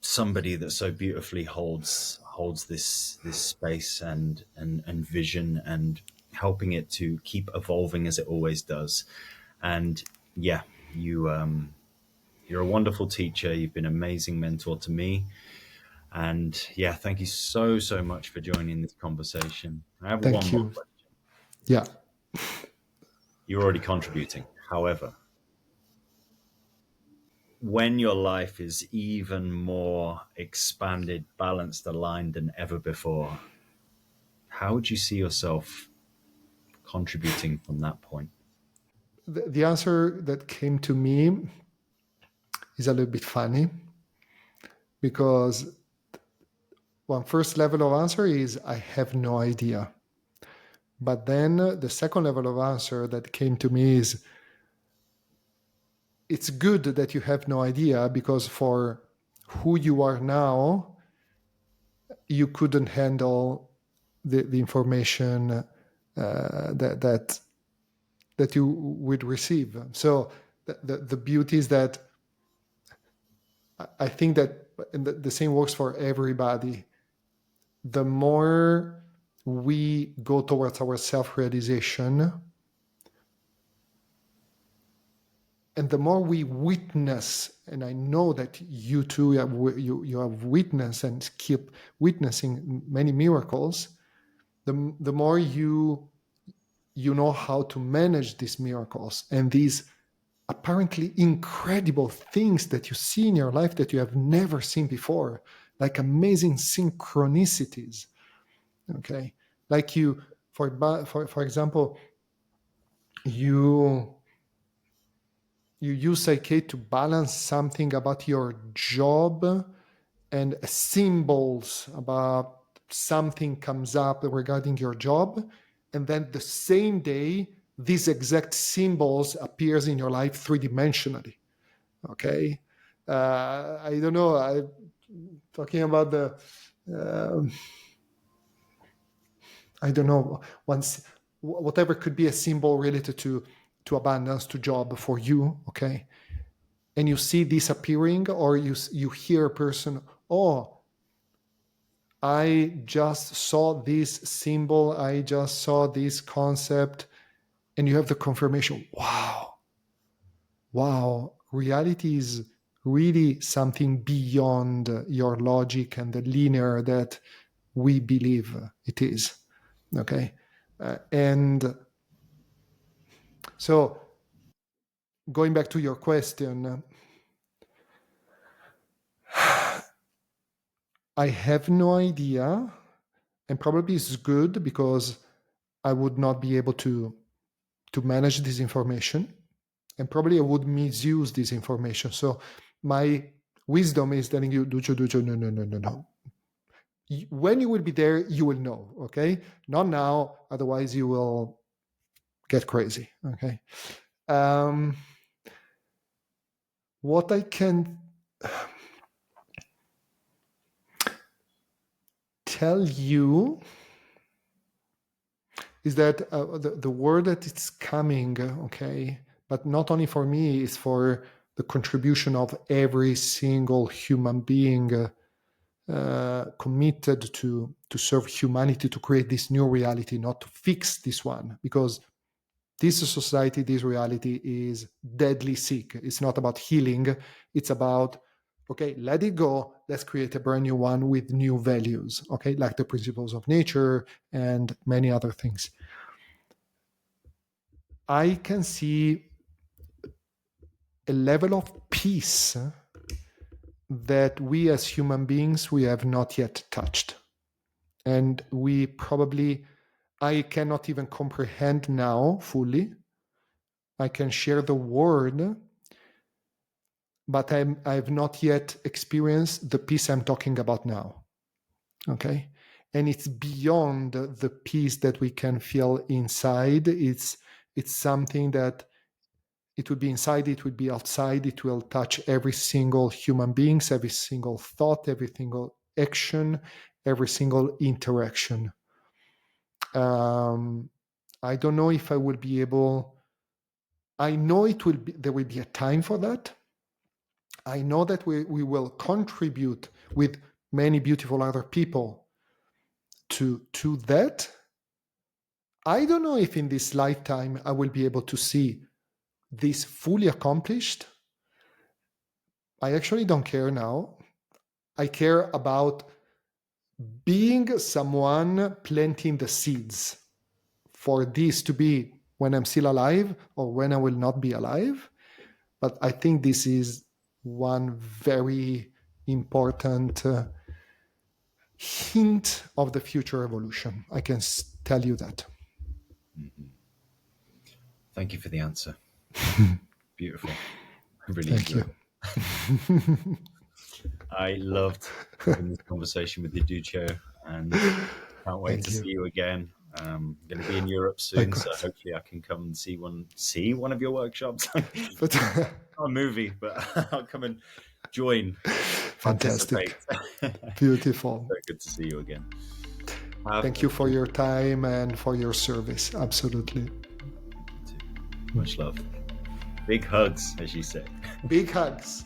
somebody that so beautifully holds this space and vision, and helping it to keep evolving as it always does. And yeah, you're a wonderful teacher. You've been an amazing mentor to me. And yeah, thank you so much for joining this conversation. I have one Thank more you. question. Yeah. You're already contributing. However, when your life is even more expanded, balanced, aligned than ever before, how would you see yourself contributing from that point? The answer that came to me is a little bit funny, because one first level of answer is I have no idea. But then the second level of answer that came to me is it's good that you have no idea, because for who you are now, you couldn't handle the information that you would receive. So the beauty is that I think that the same works for everybody. The more we go towards our self-realization, and the more we witness, and I know that you too you have witnessed and keep witnessing many miracles, the more you know how to manage these miracles and these apparently incredible things that you see in your life that you have never seen before, like amazing synchronicities. Okay, like you, for example, you use PSYCH-K to balance something about your job, and symbols about something comes up regarding your job, and then the same day these exact symbols appears in your life three-dimensionally. Okay, I don't know, I talking about the I don't know, once whatever could be a symbol related to abundance, to job for you. Okay, and you see this appearing, or you hear a person, oh, I just saw this symbol, I just saw this concept, and you have the confirmation, wow, reality is really something beyond your logic and the linear that we believe it is. Okay, and so going back to your question, I have no idea, and probably it's good, because I would not be able to manage this information, and probably I would misuse this information. So my wisdom is telling you, Duccio, no. When you will be there, you will know, okay? Not now, otherwise you will get crazy, okay? What I can tell you is that the word that it's coming, okay, but not only for me, it's for the contribution of every single human being committed to serve humanity, to create this new reality, not to fix this one, because this society, this reality is deadly sick. It's not about healing. It's about, okay, let it go. Let's create a brand new one with new values, okay, like the principles of nature and many other things. I can see a level of peace that we as human beings, we have not yet touched. And we probably, I cannot even comprehend now fully. I can share the word, but I've not yet experienced the peace I'm talking about now. Okay? And it's beyond the peace that we can feel inside. It's It's something that it would be inside, it would be outside, it will touch every single human being, every single thought, every single action, every single interaction. I don't know if I will be able. I know there will be a time for that. I know that we will contribute with many beautiful other people to that. I don't know if in this lifetime I will be able to see this fully accomplished. I actually don't care now. I care about being someone planting the seeds for this to be when I'm still alive or when I will not be alive. But I think this is one very important hint of the future evolution. I can tell you that. Mm-hmm. Thank you for the answer. Beautiful. I really Thank you. I loved having this conversation with you, Duccio, and can't wait to see you again. I'm going to be in Europe soon, so hopefully I can come and see one of your workshops. Not a movie, but I'll come and join. Fantastic. Beautiful. So good to see you again. Thank you for your time and for your service. Absolutely. Much love. Big hugs, as you say. Big hugs.